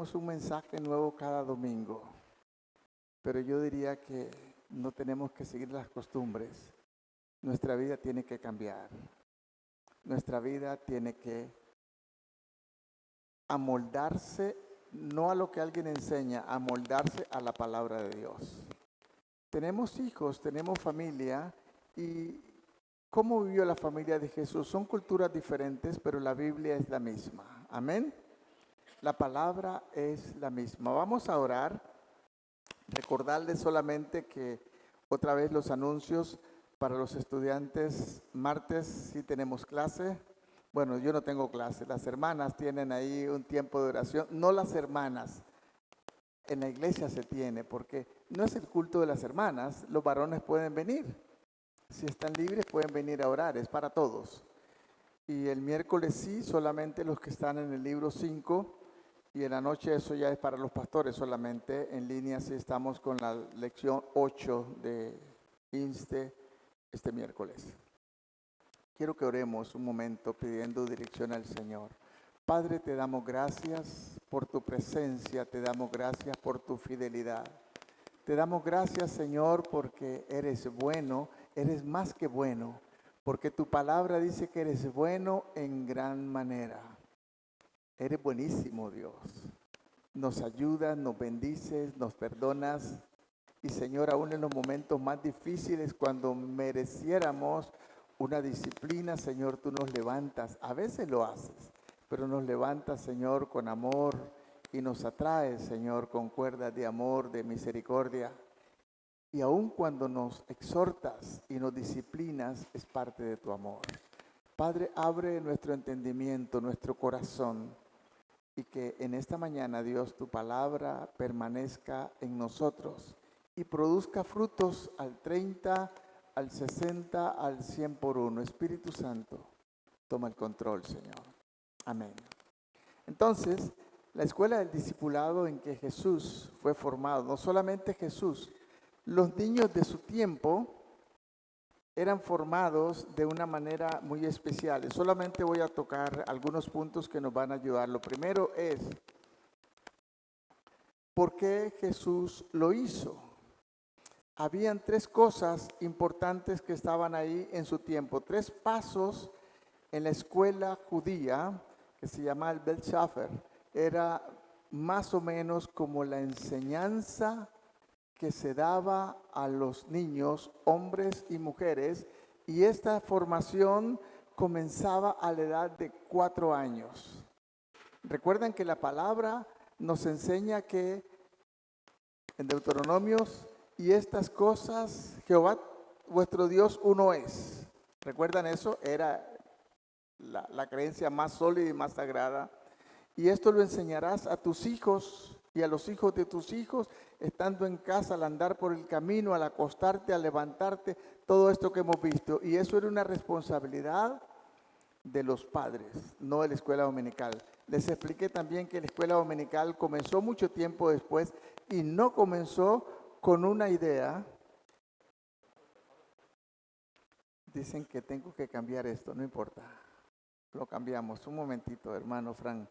tenemos un mensaje nuevo cada domingo, pero yo diría que no tenemos que seguir las costumbres. Nuestra vida tiene que cambiar. Nuestra vida tiene que amoldarse, no a lo que alguien enseña, amoldarse a la palabra de Dios. Tenemos hijos, tenemos familia, y ¿cómo vivió la familia de Jesús? Son culturas diferentes, pero la Biblia es la misma. Amén. La palabra es la misma. Vamos a orar. Recordarles solamente que otra vez los anuncios para los estudiantes. Martes sí tenemos clase. Bueno, yo no tengo clase. Las hermanas tienen ahí un tiempo de oración. No las hermanas. En la iglesia se tiene, porque no es el culto de las hermanas. Los varones pueden venir. Si están libres pueden venir a orar. Es para todos. Y el miércoles sí, solamente los que están en el libro 5. Y en la noche eso ya es para los pastores solamente. En línea sí estamos con la lección 8 de INSTE este miércoles. Quiero que oremos un momento pidiendo dirección al Señor. Padre, te damos gracias por tu presencia, te damos gracias por tu fidelidad. Te damos gracias, Señor, porque eres bueno, eres más que bueno, porque tu palabra dice que eres bueno en gran manera. Eres buenísimo, Dios. Nos ayudas, nos bendices, nos perdonas. Y Señor, aún en los momentos más difíciles, cuando mereciéramos una disciplina, Señor, tú nos levantas. A veces lo haces, pero nos levantas, Señor, con amor y nos atraes, Señor, con cuerdas de amor, de misericordia. Y aún cuando nos exhortas y nos disciplinas, es parte de tu amor. Padre, abre nuestro entendimiento, nuestro corazón, y que en esta mañana, Dios, tu palabra permanezca en nosotros y produzca frutos al 30, al 60, al 100 por uno. Espíritu Santo, toma el control, Señor. Amén. Entonces, la escuela del discipulado en que Jesús fue formado, no solamente Jesús, los niños de su tiempo eran formados de una manera muy especial. Solamente voy a tocar algunos puntos que nos van a ayudar. Lo primero es, ¿por qué Jesús lo hizo? Habían tres cosas importantes que estaban ahí en su tiempo. Tres pasos en la escuela judía que se llama el Beit Sefer. Era más o menos como la enseñanza que se daba a los niños, hombres y mujeres, y esta formación comenzaba a la edad de 4 años. Recuerdan que la palabra nos enseña que en Deuteronomios, y estas cosas, Jehová vuestro Dios uno es. ¿Recuerdan eso? Era la creencia más sólida y más sagrada. Y esto lo enseñarás a tus hijos y a los hijos de tus hijos, estando en casa, al andar por el camino, al acostarte, al levantarte, todo esto que hemos visto. Y eso era una responsabilidad de los padres, no de la escuela dominical. Les expliqué también que la escuela dominical comenzó mucho tiempo después y no comenzó con una idea. Dicen que tengo que cambiar esto, no importa. Lo cambiamos. Un momentito, hermano Frank.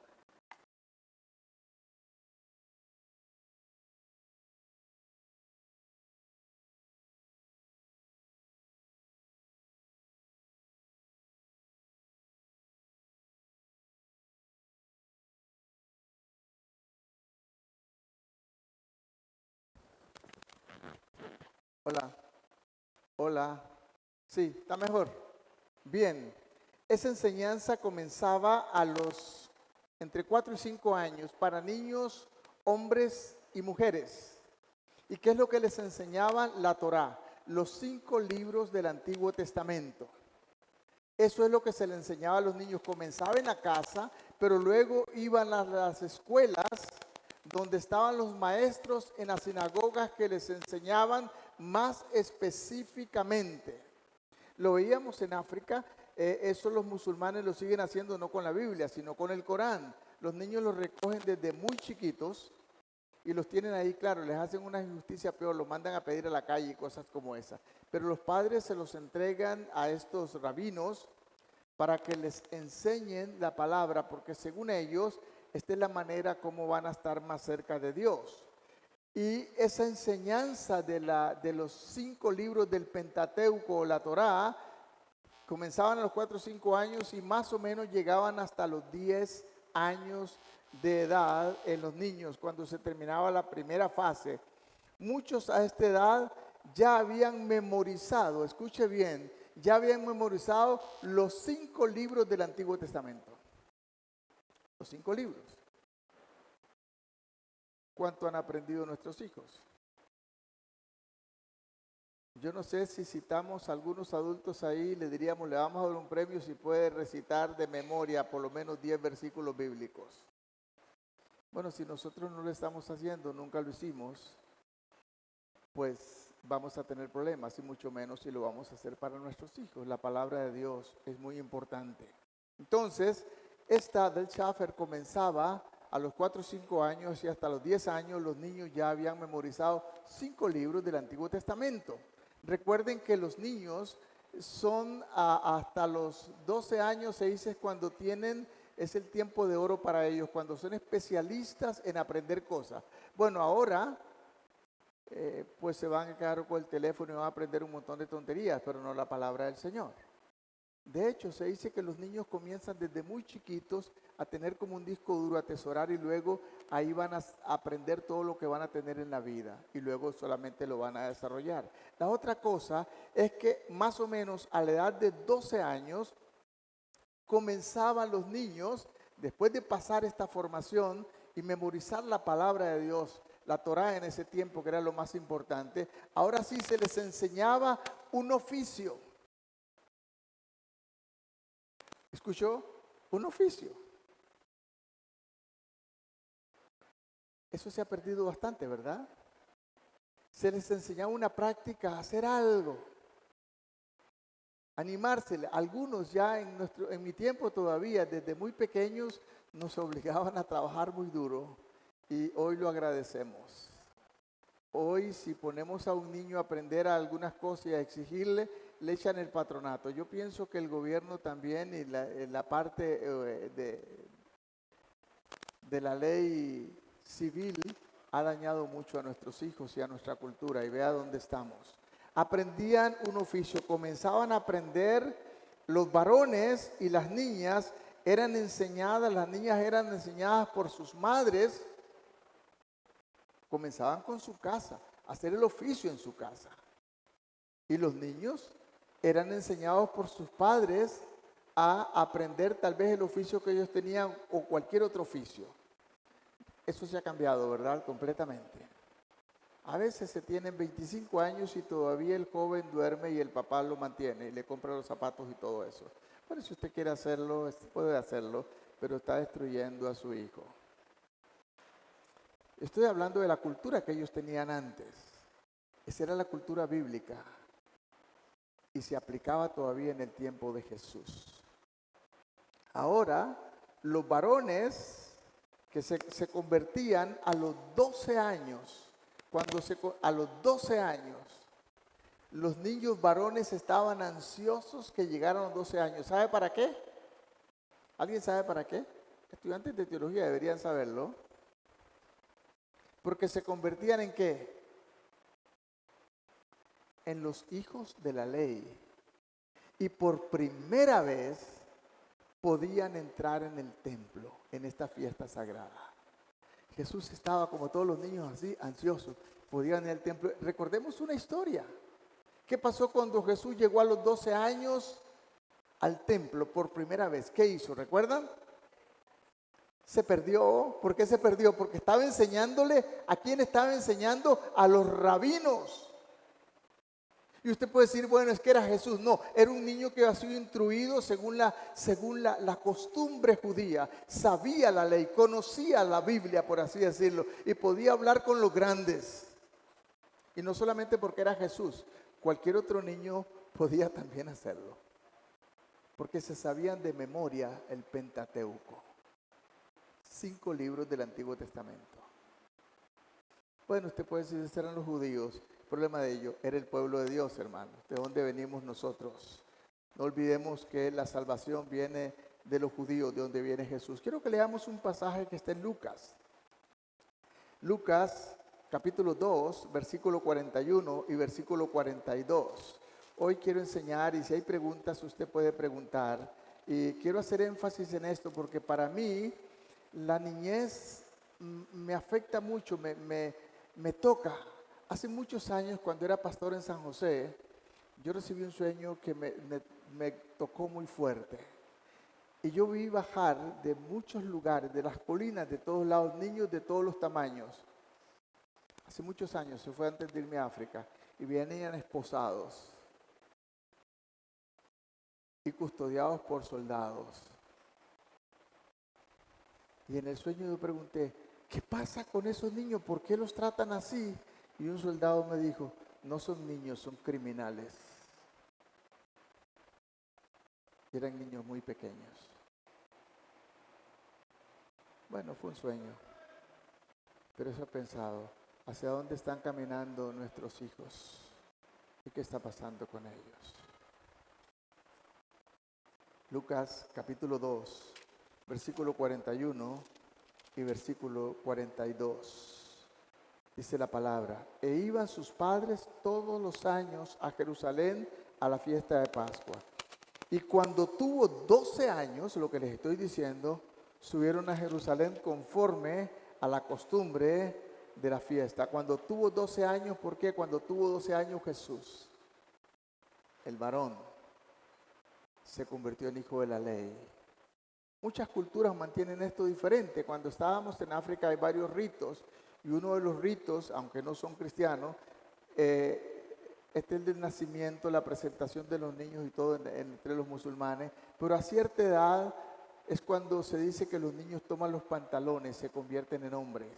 Hola, hola. Sí, está mejor. Bien, esa enseñanza comenzaba a los entre 4 y 5 años para niños, hombres y mujeres. ¿Y qué es lo que les enseñaban? La Torá, los 5 libros del Antiguo Testamento. Eso es lo que se le enseñaba a los niños. Comenzaba en la casa, pero luego iban a las escuelas donde estaban los maestros en las sinagogas que les enseñaban más específicamente. Lo veíamos en África, eso los musulmanes lo siguen haciendo no con la Biblia, sino con el Corán. Los niños los recogen desde muy chiquitos y los tienen ahí, claro, les hacen una injusticia peor, los mandan a pedir a la calle y cosas como esas. Pero los padres se los entregan a estos rabinos para que les enseñen la palabra, porque según ellos, Esta es la manera como van a estar más cerca de Dios. Y esa enseñanza de los 5 libros del Pentateuco o la Torá comenzaban a los 4 o 5 años y más o menos llegaban hasta los 10 años de edad en los niños, cuando se terminaba la primera fase. Muchos a esta edad ya habían memorizado, escuche bien, ya habían memorizado los 5 libros del Antiguo Testamento. Los 5 libros. ¿Cuánto han aprendido nuestros hijos? Yo no sé si citamos a algunos adultos ahí, le diríamos, le vamos a dar un premio si puede recitar de memoria por lo menos 10 versículos bíblicos. Bueno, si nosotros no lo estamos haciendo, nunca lo hicimos, pues vamos a tener problemas y mucho menos si lo vamos a hacer para nuestros hijos. La palabra de Dios es muy importante. Entonces, esta del Schaffer comenzaba a los 4 o 5 años y hasta los 10 años los niños ya habían memorizado 5 libros del Antiguo Testamento. Recuerden que los niños son hasta los 12 años, se dice cuando tienen, es el tiempo de oro para ellos, cuando son especialistas en aprender cosas. Bueno, ahora pues se van a quedar con el teléfono y van a aprender un montón de tonterías, pero no la palabra del Señor. De hecho, se dice que los niños comienzan desde muy chiquitos a tener como un disco duro, a atesorar y luego ahí van a aprender todo lo que van a tener en la vida y luego solamente lo van a desarrollar. La otra cosa es que más o menos a la edad de 12 años comenzaban los niños, después de pasar esta formación y memorizar la palabra de Dios, la Torá en ese tiempo que era lo más importante, ahora sí se les enseñaba un oficio. ¿Escuchó? Un oficio. Eso se ha perdido bastante, ¿verdad? Se les enseñaba una práctica, hacer algo. Animársele. Algunos ya en mi tiempo todavía, desde muy pequeños, nos obligaban a trabajar muy duro y hoy lo agradecemos. Hoy si ponemos a un niño a aprender algunas cosas y a exigirle, le echan el patronato. Yo pienso que el gobierno también y la parte de la ley civil ha dañado mucho a nuestros hijos y a nuestra cultura. Y vea dónde estamos. Aprendían un oficio, comenzaban a aprender. Los varones y las niñas eran enseñadas, las niñas eran enseñadas por sus madres. Comenzaban con su casa, a hacer el oficio en su casa. Y los niños eran enseñados por sus padres a aprender tal vez el oficio que ellos tenían o cualquier otro oficio. Eso se ha cambiado, ¿verdad? Completamente. A veces se tienen 25 años y todavía el joven duerme y el papá lo mantiene y le compra los zapatos y todo eso. Bueno, si usted quiere hacerlo, puede hacerlo, pero está destruyendo a su hijo. Estoy hablando de la cultura que ellos tenían antes. Esa era la cultura bíblica y se aplicaba todavía en el tiempo de Jesús. Ahora, los varones que se convertían a los 12 años, a los 12 años, los niños varones estaban ansiosos que llegaran a los 12 años. ¿Sabe para qué? ¿Alguien sabe para qué? Estudiantes de teología deberían saberlo. Porque se convertían ¿en qué? En los hijos de la ley. Y por primera vez podían entrar en el templo, en esta fiesta sagrada. Jesús estaba como todos los niños así, ansiosos. Podían ir al templo. Recordemos una historia. ¿Qué pasó cuando Jesús llegó a los 12 años al templo por primera vez? ¿Qué hizo? ¿Recuerdan? Se perdió. ¿Por qué se perdió? Porque estaba enseñándole, ¿a quién estaba enseñando? A los rabinos. Y usted puede decir, bueno, es que era Jesús. No, era un niño que había sido instruido según la costumbre judía. Sabía la ley, conocía la Biblia, por así decirlo, y podía hablar con los grandes. Y no solamente porque era Jesús, cualquier otro niño podía también hacerlo. Porque se sabían de memoria el Pentateuco. 5 libros del Antiguo Testamento. Bueno, usted puede decir, estos eran los judíos. El problema de ellos era el pueblo de Dios, hermanos. ¿De dónde venimos nosotros? No olvidemos que la salvación viene de los judíos, de donde viene Jesús. Quiero que leamos un pasaje que está en Lucas. Lucas capítulo 2, versículo 41 y versículo 42. Hoy quiero enseñar, y si hay preguntas usted puede preguntar. Y quiero hacer énfasis en esto porque para mí la niñez me afecta mucho, me toca. Hace muchos años, cuando era pastor en San José, yo recibí un sueño que me tocó muy fuerte. Y yo vi bajar de muchos lugares, de las colinas, de todos lados, niños de todos los tamaños. Hace muchos años, se fue antes de irme a África, y venían esposados y custodiados por soldados. Y en el sueño yo pregunté, ¿qué pasa con esos niños? ¿Por qué los tratan así? Y un soldado me dijo, no son niños, son criminales. Y eran niños muy pequeños. Bueno, fue un sueño. Pero eso he pensado, ¿hacia dónde están caminando nuestros hijos? ¿Y qué está pasando con ellos? Lucas capítulo 2, versículo 41 y versículo 42. Dice la palabra, e iban sus padres todos los años a Jerusalén a la fiesta de Pascua. Y cuando tuvo 12 años, lo que les estoy diciendo, subieron a Jerusalén conforme a la costumbre de la fiesta. Cuando tuvo 12 años, ¿por qué? Cuando tuvo 12 años Jesús, el varón, se convirtió en hijo de la ley. Muchas culturas mantienen esto diferente. Cuando estábamos en África hay varios ritos, y uno de los ritos, aunque no son cristianos, es el del nacimiento, la presentación de los niños y todo entre los musulmanes. Pero a cierta edad es cuando se dice que los niños toman los pantalones, se convierten en hombres.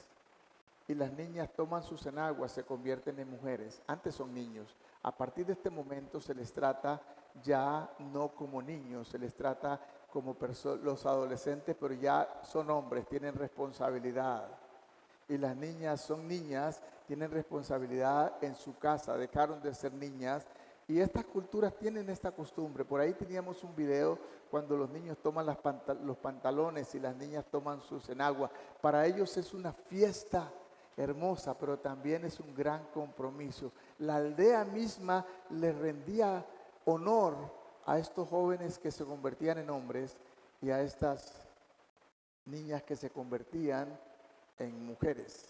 Y las niñas toman sus enaguas, se convierten en mujeres. Antes son niños. A partir de este momento se les trata ya no como niños, se les trata como los adolescentes, pero ya son hombres, tienen responsabilidad. Y las niñas son niñas, tienen responsabilidad en su casa, dejaron de ser niñas. Y estas culturas tienen esta costumbre. Por ahí teníamos un video cuando los niños toman los pantalones y las niñas toman sus enaguas. Para ellos es una fiesta hermosa, pero también es un gran compromiso. La aldea misma le rendía honor a estos jóvenes que se convertían en hombres y a estas niñas que se convertían en mujeres.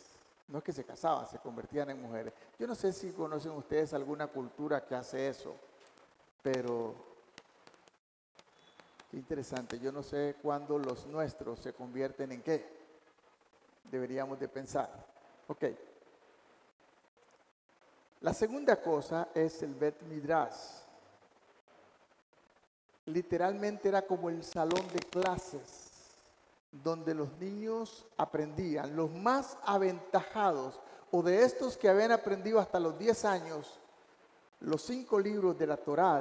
No es que se casaban, se convertían en mujeres. Yo no sé si conocen ustedes alguna cultura que hace eso, pero qué interesante. Yo no sé cuándo los nuestros se convierten en qué. Deberíamos de pensar. Ok. La segunda cosa es el Bet Midrash. Literalmente era como el salón de clases donde los niños aprendían. Los más aventajados o de estos que habían aprendido hasta los 10 años los 5 libros de la Torá,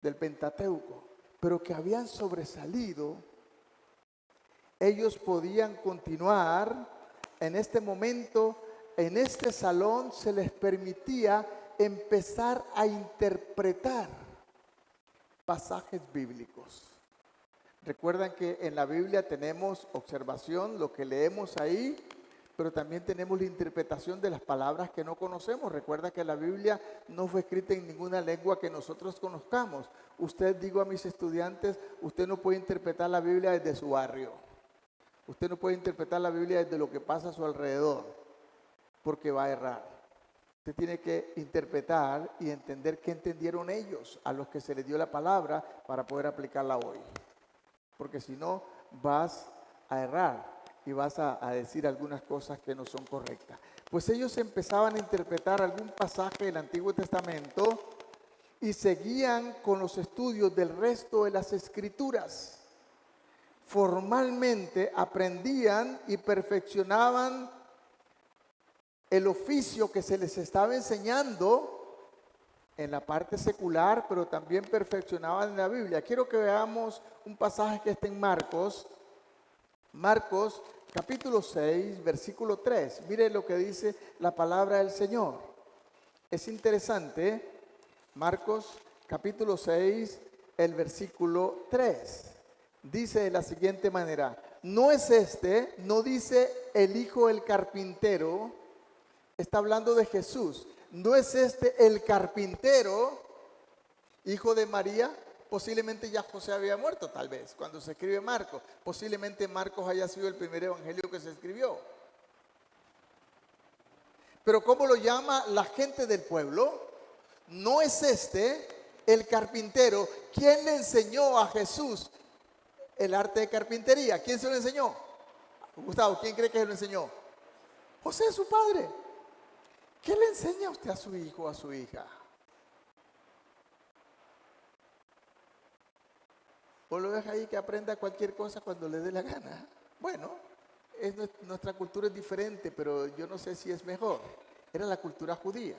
del Pentateuco, pero que habían sobresalido, ellos podían continuar. En este momento, en este salón se les permitía empezar a interpretar pasajes bíblicos. Recuerdan que en la Biblia tenemos observación, lo que leemos ahí, pero también tenemos la interpretación de las palabras que no conocemos. Recuerda que la Biblia no fue escrita en ninguna lengua que nosotros conozcamos. Usted, digo a mis estudiantes, usted no puede interpretar la Biblia desde su barrio. Usted no puede interpretar la Biblia desde lo que pasa a su alrededor, porque va a errar. Usted tiene que interpretar y entender qué entendieron ellos, a los que se les dio la palabra, para poder aplicarla hoy. Porque si no, vas a errar y vas a decir algunas cosas que no son correctas. Pues ellos empezaban a interpretar algún pasaje del Antiguo Testamento y seguían con los estudios del resto de las Escrituras. Formalmente aprendían y perfeccionaban el oficio que se les estaba enseñando en la parte secular, pero también perfeccionaban en la Biblia. Quiero que veamos un pasaje que está en Marcos capítulo 6, versículo 3. Mire lo que dice la palabra del Señor. Es interesante. Marcos capítulo 6, el versículo 3. Dice de la siguiente manera: no es este, no dice el hijo del carpintero, está hablando de Jesús. No es este el carpintero, hijo de María. Posiblemente ya José había muerto, tal vez, cuando se escribe Marcos. Posiblemente Marcos haya sido el primer evangelio que se escribió. Pero ¿cómo lo llama la gente del pueblo? No es este el carpintero. ¿Quién le enseñó a Jesús el arte de carpintería? ¿Quién se lo enseñó? Gustavo, ¿quién cree que se lo enseñó? José, su padre. ¿Qué le enseña usted a su hijo o a su hija? ¿O lo deja ahí que aprenda cualquier cosa cuando le dé la gana? Bueno, nuestra cultura es diferente, pero yo no sé si es mejor. Era la cultura judía.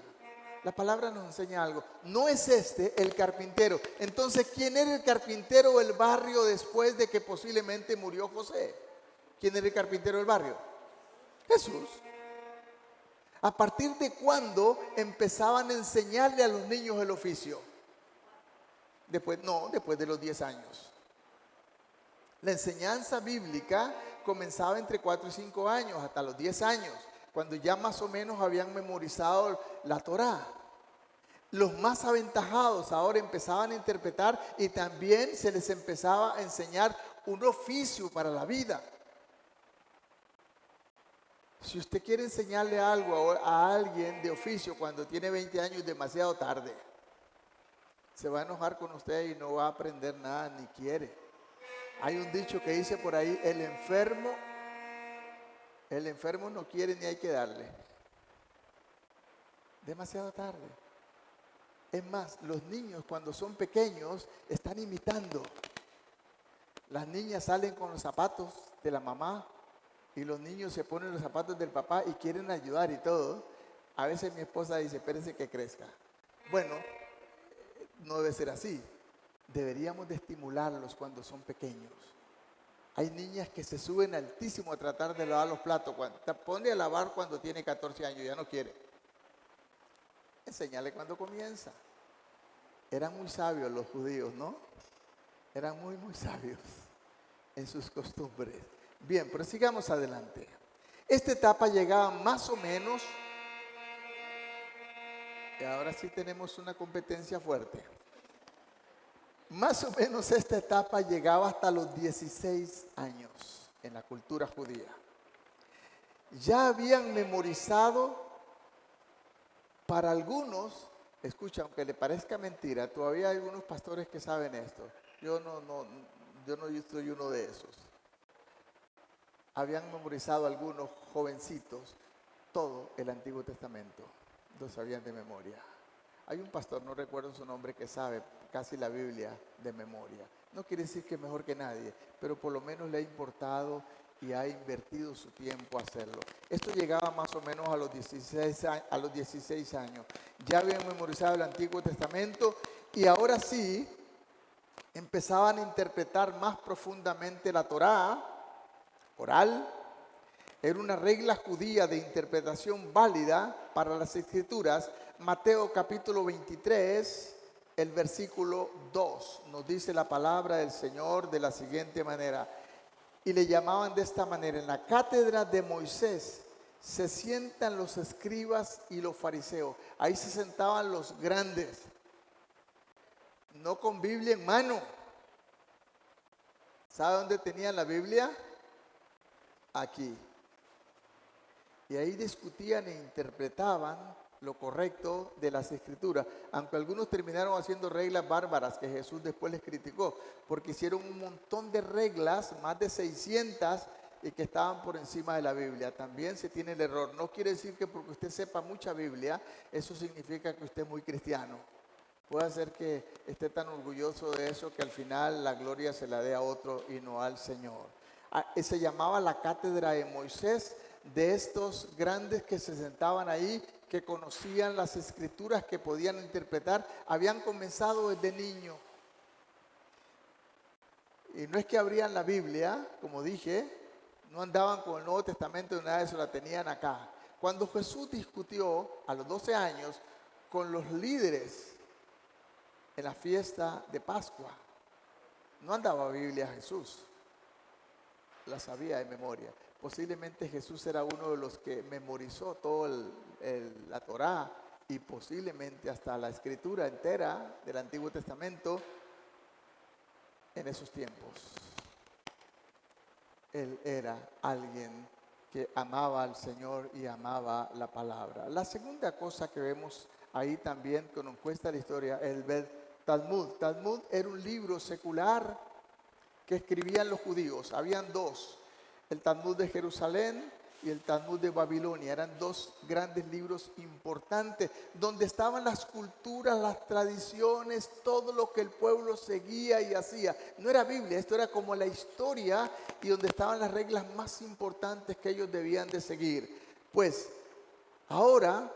La palabra nos enseña algo. No es este el carpintero. Entonces, ¿quién era el carpintero del barrio después de que posiblemente murió José? ¿Quién era el carpintero del barrio? Jesús. ¿A partir de cuándo empezaban a enseñarle a los niños el oficio? Después de los 10 años. La enseñanza bíblica comenzaba entre 4 y 5 años, hasta los 10 años, cuando ya más o menos habían memorizado la Torá. Los más aventajados ahora empezaban a interpretar y también se les empezaba a enseñar un oficio para la vida. Si usted quiere enseñarle algo a alguien de oficio cuando tiene 20 años, es demasiado tarde. Se va a enojar con usted y no va a aprender nada, ni quiere. Hay un dicho que dice por ahí: el enfermo no quiere ni hay que darle. Demasiado tarde. Es más, los niños cuando son pequeños están imitando. Las niñas salen con los zapatos de la mamá y los niños se ponen los zapatos del papá y quieren ayudar y todo. A veces mi esposa dice: espérense que crezca. Bueno, no debe ser así. Deberíamos de estimularlos cuando son pequeños. Hay niñas que se suben altísimo a tratar de lavar los platos. Ponle a lavar cuando tiene 14 años, ya no quiere. Enséñale cuando comienza. Eran muy sabios los judíos, ¿no? Eran muy, muy sabios en sus costumbres. Bien, pero sigamos adelante. Esta etapa llegaba más o menos, y ahora sí tenemos una competencia fuerte. Más o menos esta etapa llegaba hasta los 16 años en la cultura judía. Ya habían memorizado, para algunos, escucha, aunque le parezca mentira, todavía hay algunos pastores que saben esto. Yo no soy uno de esos. Habían memorizado algunos jovencitos todo el Antiguo Testamento. Lo sabían de memoria. Hay un pastor, no recuerdo su nombre, que sabe casi la Biblia de memoria. No quiere decir que es mejor que nadie, pero por lo menos le ha importado y ha invertido su tiempo a hacerlo. Esto llegaba más o menos a los 16 años. Ya habían memorizado el Antiguo Testamento y ahora sí empezaban a interpretar más profundamente la Torá oral. Era una regla judía de interpretación válida para las Escrituras. Mateo capítulo 23, el versículo 2, nos dice la palabra del Señor de la siguiente manera. Y le llamaban de esta manera: en la cátedra de Moisés se sientan los escribas y los fariseos. Ahí se sentaban los grandes, no con Biblia en mano. ¿Sabe dónde tenían la Biblia? Aquí. Y ahí discutían e interpretaban lo correcto de las Escrituras, aunque algunos terminaron haciendo reglas bárbaras que Jesús después les criticó, porque hicieron un montón de reglas, más de 600, y que estaban por encima de la Biblia. También se tiene el error. No quiere decir que porque usted sepa mucha Biblia, eso significa que usted es muy cristiano. Puede ser que esté tan orgulloso de eso que al final la gloria se la dé a otro y no al Señor. Se llamaba la cátedra de Moisés, de estos grandes que se sentaban ahí, que conocían las Escrituras, que podían interpretar. Habían comenzado desde niños. Y no es que abrían la Biblia, como dije, no andaban con el Nuevo Testamento y nada de eso, la tenían acá. Cuando Jesús discutió a los 12 años con los líderes en la fiesta de Pascua, No andaba Biblia Jesús, la sabía de memoria. Posiblemente Jesús era uno de los que memorizó toda la Torá y posiblemente hasta la escritura entera del Antiguo Testamento en esos tiempos. Él era alguien que amaba al Señor y amaba la palabra. La segunda cosa que vemos ahí también, que nos cuesta la historia, el Talmud. Talmud era un libro secular que escribían los judíos. Habían dos, el Talmud de Jerusalén y el Talmud de Babilonia. Eran dos grandes libros importantes, donde estaban las culturas, las tradiciones, todo lo que el pueblo seguía y hacía. No era Biblia, esto era como la historia y donde estaban las reglas más importantes que ellos debían de seguir. Pues ahora,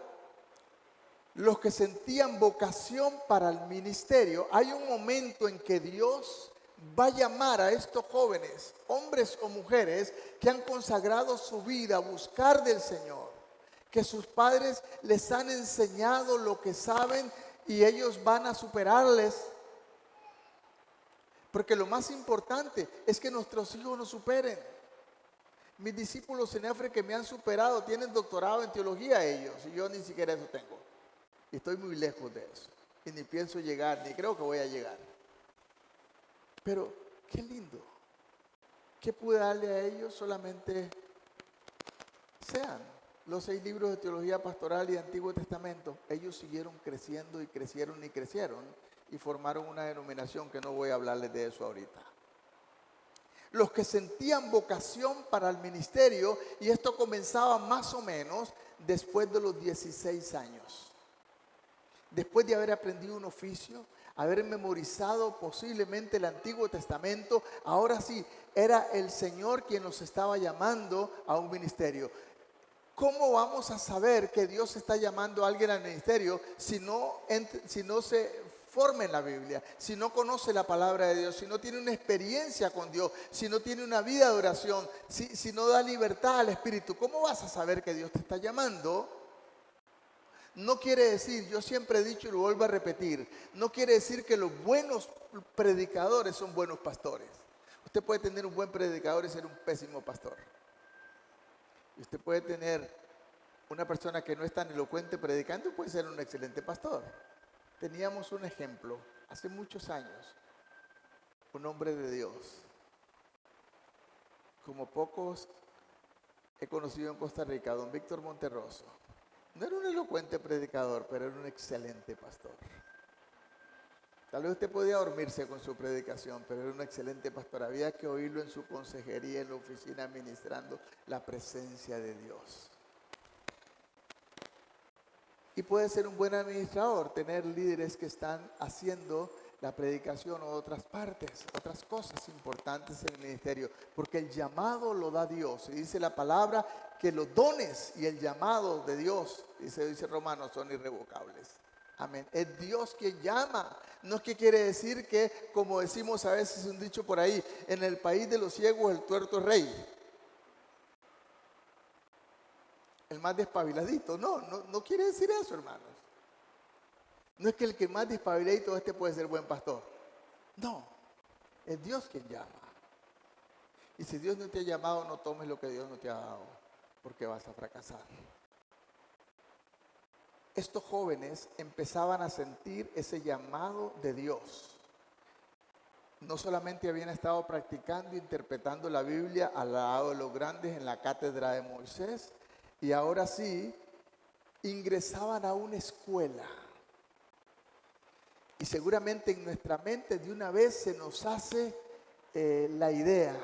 los que sentían vocación para el ministerio, hay un momento en que Dios va a llamar a estos jóvenes, hombres o mujeres, que han consagrado su vida a buscar del Señor, que sus padres les han enseñado lo que saben y ellos van a superarles. Porque lo más importante es que nuestros hijos nos superen. Mis discípulos en Efre que me han superado tienen doctorado en teología ellos, y yo ni siquiera eso tengo. Y estoy muy lejos de eso. Y ni pienso llegar, ni creo que voy a llegar. Pero qué lindo. ¿Qué pude darle a ellos? Solamente sean los 6 libros de teología pastoral y Antiguo Testamento. Ellos siguieron creciendo y crecieron y crecieron y formaron una denominación que no voy a hablarles de eso ahorita. Los que sentían vocación para el ministerio, y esto comenzaba más o menos después de los 16 años. Después de haber aprendido un oficio, haber memorizado posiblemente el Antiguo Testamento, ahora sí, era el Señor quien nos estaba llamando a un ministerio. ¿Cómo vamos a saber que Dios está llamando a alguien al ministerio si no se forma en la Biblia, si no conoce la palabra de Dios, si no tiene una experiencia con Dios, si no tiene una vida de oración, si no da libertad al Espíritu? ¿Cómo vas a saber que Dios te está llamando? No quiere decir, yo siempre he dicho y lo vuelvo a repetir, no quiere decir que los buenos predicadores son buenos pastores. Usted puede tener un buen predicador y ser un pésimo pastor. Y usted puede tener una persona que no es tan elocuente predicando y puede ser un excelente pastor. Teníamos un ejemplo hace muchos años, un hombre de Dios, como pocos he conocido en Costa Rica, don Víctor Monterroso. No era un elocuente predicador, pero era un excelente pastor. Tal vez usted podía dormirse con su predicación, pero era un excelente pastor. Había que oírlo en su consejería, en la oficina, administrando la presencia de Dios. Y puede ser un buen administrador, tener líderes que están haciendo la predicación o otras partes, otras cosas importantes en el ministerio, porque el llamado lo da Dios. Y dice la palabra que los dones y el llamado de Dios, dice Romanos, son irrevocables. Amén. Es Dios quien llama. No es que quiere decir que, como decimos a veces un dicho por ahí, en el país de los ciegos el tuerto es rey. El más despabiladito. No quiere decir eso, hermanos. No es que el que más despabiladito puede ser buen pastor. No, es Dios quien llama. Y si Dios no te ha llamado, no tomes lo que Dios no te ha dado, porque vas a fracasar. Estos jóvenes empezaban a sentir ese llamado de Dios. No solamente habían estado practicando e interpretando la Biblia al lado de los grandes en la cátedra de Moisés, y ahora sí ingresaban a una escuela. Y seguramente en nuestra mente de una vez se nos hace la idea,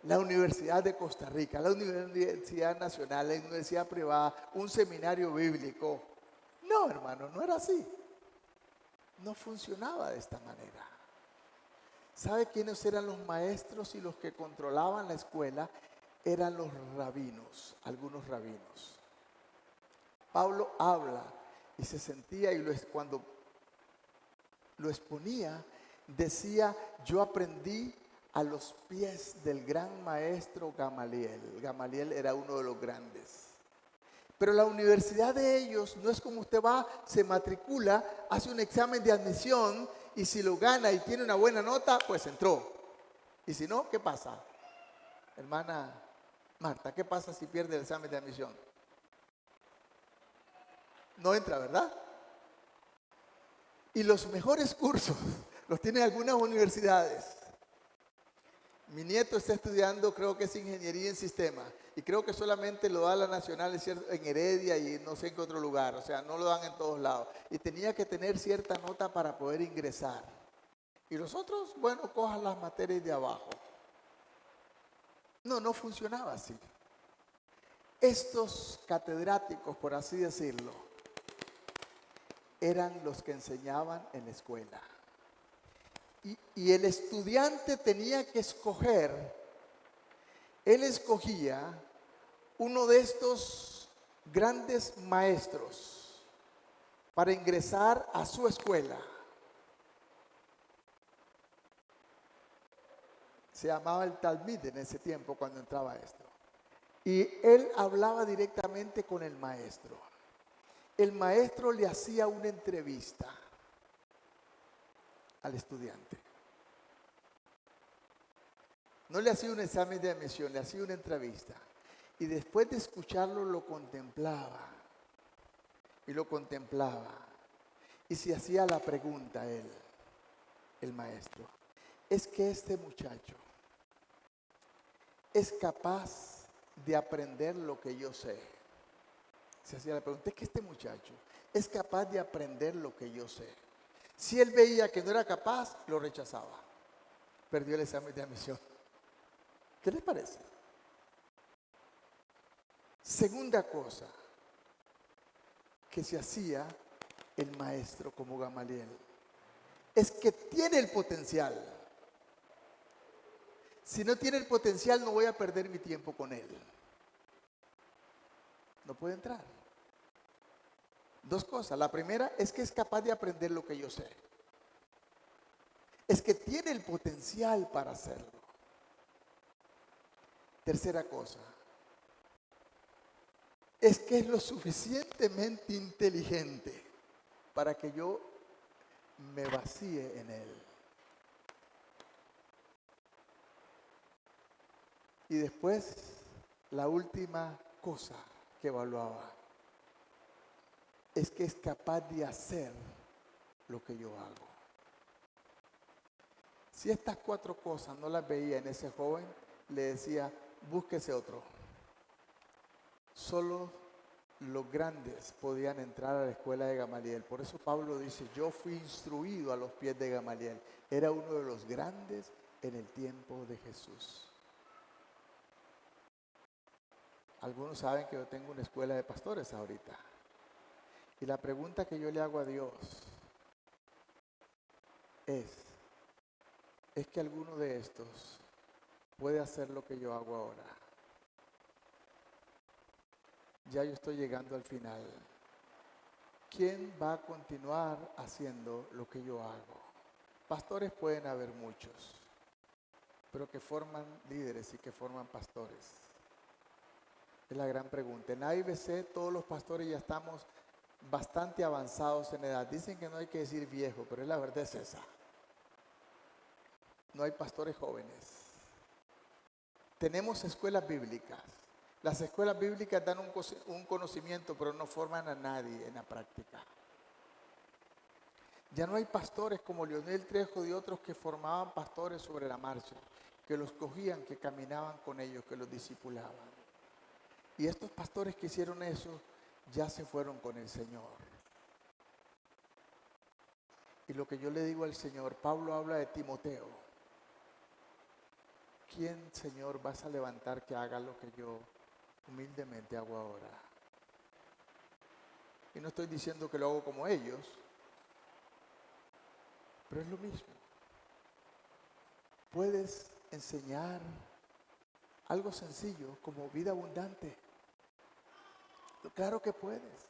la Universidad de Costa Rica, la Universidad Nacional, la Universidad Privada, un seminario bíblico. No, hermano, no era así. No funcionaba de esta manera. ¿Sabe quiénes eran los maestros y los que controlaban la escuela? Eran los rabinos, algunos rabinos. Pablo habla y se sentía, y cuando lo exponía, decía: yo aprendí a los pies del gran maestro Gamaliel. Gamaliel era uno de los grandes. Pero la universidad de ellos no es como usted va, se matricula, hace un examen de admisión y si lo gana y tiene una buena nota, pues entró. Y si no, ¿qué pasa? Hermana Marta, ¿qué pasa si pierde el examen de admisión? No entra, ¿verdad? Y los mejores cursos los tienen algunas universidades. Mi nieto está estudiando, creo que es ingeniería en sistemas, y creo que solamente lo da la Nacional en Heredia y no sé en qué otro lugar, o sea, no lo dan en todos lados. Y tenía que tener cierta nota para poder ingresar. Y los otros, bueno, cojan las materias de abajo. No funcionaba así. Estos catedráticos, por así decirlo, eran los que enseñaban en la escuela. Y el estudiante tenía que escoger, él escogía uno de estos grandes maestros para ingresar a su escuela. Se llamaba el Talmid en ese tiempo cuando entraba esto. Y él hablaba directamente con el maestro. El maestro le hacía una entrevista al estudiante. No le hacía un examen de admisión, le hacía una entrevista. Y después de escucharlo lo contemplaba. Y lo contemplaba. Y se hacía la pregunta él, el maestro. Es que este muchacho es capaz de aprender lo que yo sé. Se hacía la pregunta, es que este muchacho es capaz de aprender lo que yo sé. Si él veía que no era capaz, lo rechazaba. Perdió el examen de admisión. ¿Qué les parece? Segunda cosa que se hacía el maestro como Gamaliel es que tiene el potencial. Si no tiene el potencial, no voy a perder mi tiempo con él. No puede entrar. Dos cosas. La primera es que es capaz de aprender lo que yo sé. Es que tiene el potencial para hacerlo. Tercera cosa. Es que es lo suficientemente inteligente para que yo me vacíe en él. Y después, la última cosa que evaluaba es que es capaz de hacer lo que yo hago. Si estas cuatro cosas no las veía en ese joven, le decía, búsquese otro. Solo los grandes podían entrar a la escuela de Gamaliel. Por eso Pablo dice, yo fui instruido a los pies de Gamaliel. Era uno de los grandes en el tiempo de Jesús. Algunos saben que yo tengo una escuela de pastores ahorita. Y la pregunta que yo le hago a Dios es que alguno de estos puede hacer lo que yo hago ahora. Ya yo estoy llegando al final. ¿Quién va a continuar haciendo lo que yo hago? Pastores pueden haber muchos, pero que forman líderes y que forman pastores. Es la gran pregunta. En AIBC todos los pastores ya estamos bastante avanzados en edad. Dicen que no hay que decir viejo, pero la verdad es esa. No hay pastores jóvenes. Tenemos escuelas bíblicas. Las escuelas bíblicas dan un conocimiento, pero no forman a nadie en la práctica. Ya no hay pastores como Leonel Trejo y otros que formaban pastores sobre la marcha, que los cogían, que caminaban con ellos, que los discipulaban. Y estos pastores que hicieron eso ya se fueron con el Señor. Y lo que yo le digo al Señor, Pablo habla de Timoteo. ¿Quién, Señor, vas a levantar que haga lo que yo humildemente hago ahora? Y no estoy diciendo que lo hago como ellos, pero es lo mismo. Puedes enseñar algo sencillo como vida abundante. Claro que puedes.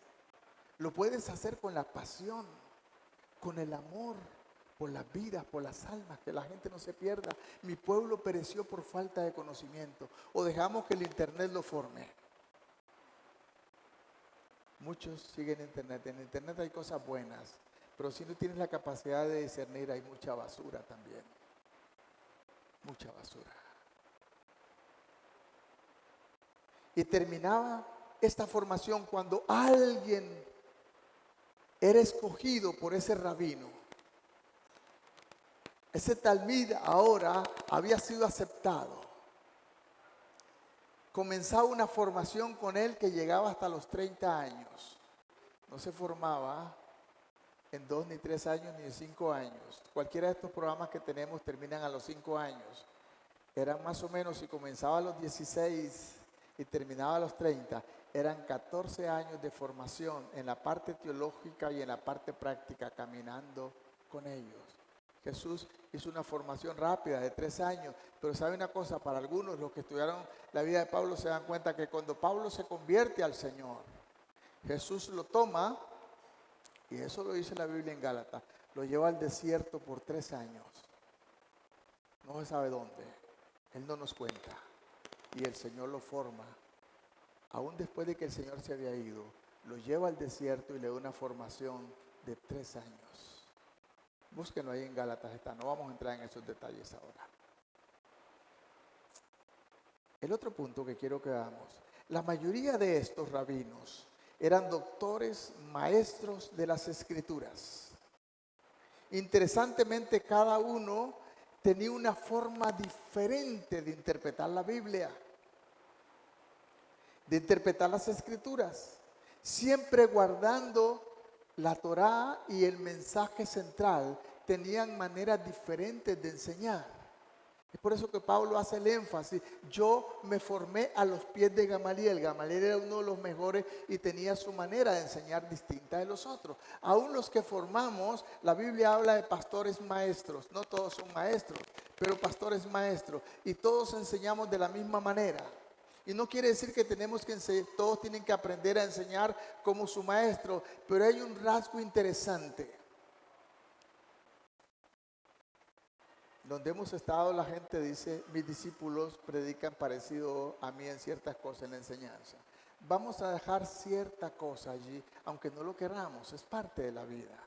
Lo puedes hacer con la pasión, con el amor por las vidas, por las almas, que la gente no se pierda. Mi pueblo pereció por falta de conocimiento. O dejamos que el internet lo forme. Muchos siguen internet. En internet hay cosas buenas, pero si no tienes la capacidad de discernir, hay mucha basura también. mucha basura. Y terminaba esta formación cuando alguien era escogido por ese rabino. Ese talmid ahora había sido aceptado. Comenzaba una formación con él que llegaba hasta los 30 años. No se formaba en 2 ni 3 años ni en 5 años. Cualquiera de estos programas que tenemos terminan a los 5 años. Eran más o menos, si comenzaba a los 16 y terminaba a los 30, eran 14 años de formación en la parte teológica y en la parte práctica, caminando con ellos. Jesús hizo una formación rápida de 3 años, pero sabe una cosa, para algunos, los que estudiaron la vida de Pablo se dan cuenta que cuando Pablo se convierte al Señor, Jesús lo toma, y eso lo dice la Biblia en Gálatas, lo lleva al desierto por 3 años. No se sabe dónde, Él no nos cuenta, y el Señor lo forma. Aún después de que el Señor se había ido, lo lleva al desierto y le da una formación de 3 años. Búsquenlo ahí en Gálatas, está. No vamos a entrar en esos detalles ahora. El otro punto que quiero que veamos. La mayoría de estos rabinos eran doctores, maestros de las Escrituras. Interesantemente, cada uno tenía una forma diferente de interpretar la Biblia, de interpretar las Escrituras, siempre guardando la Torá y el mensaje central. Tenían maneras diferentes de enseñar. Es por eso que Pablo hace el énfasis. Yo me formé a los pies de Gamaliel. Gamaliel era uno de los mejores y tenía su manera de enseñar distinta de los otros. Aún los que formamos, la Biblia habla de pastores maestros. No todos son maestros, pero pastores maestros. Y todos enseñamos de la misma manera. Y no quiere decir que todos tienen que aprender a enseñar como su maestro, pero hay un rasgo interesante. Donde hemos estado, la gente dice, mis discípulos predican parecido a mí en ciertas cosas en la enseñanza. Vamos a dejar cierta cosa allí, aunque no lo queramos, es parte de la vida.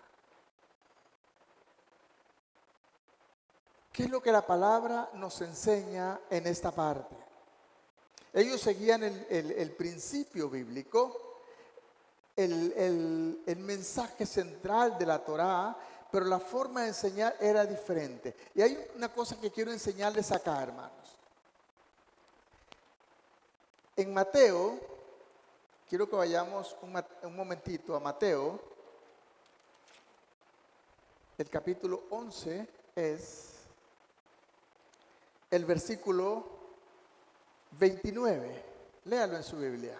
¿Qué es lo que la palabra nos enseña en esta parte? Ellos seguían el principio bíblico, el mensaje central de la Torá, pero la forma de enseñar era diferente. Y hay una cosa que quiero enseñarles acá, hermanos. En Mateo, quiero que vayamos un momentito a Mateo. El capítulo 11 es el versículo 29. Léalo en su Biblia.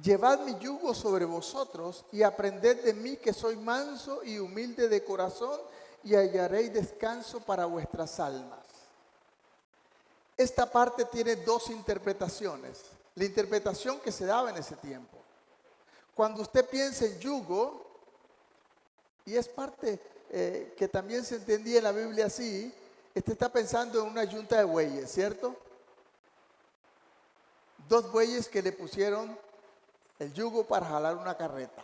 Llevad mi yugo sobre vosotros y aprended de mí, que soy manso y humilde de corazón, y hallaréis descanso para vuestras almas. Esta parte tiene 2 interpretaciones. La interpretación que se daba en ese tiempo. Cuando usted piensa en yugo, y es parte que también se entendía en la Biblia así, usted está pensando en una yunta de bueyes, ¿cierto? 2 bueyes que le pusieron el yugo para jalar una carreta.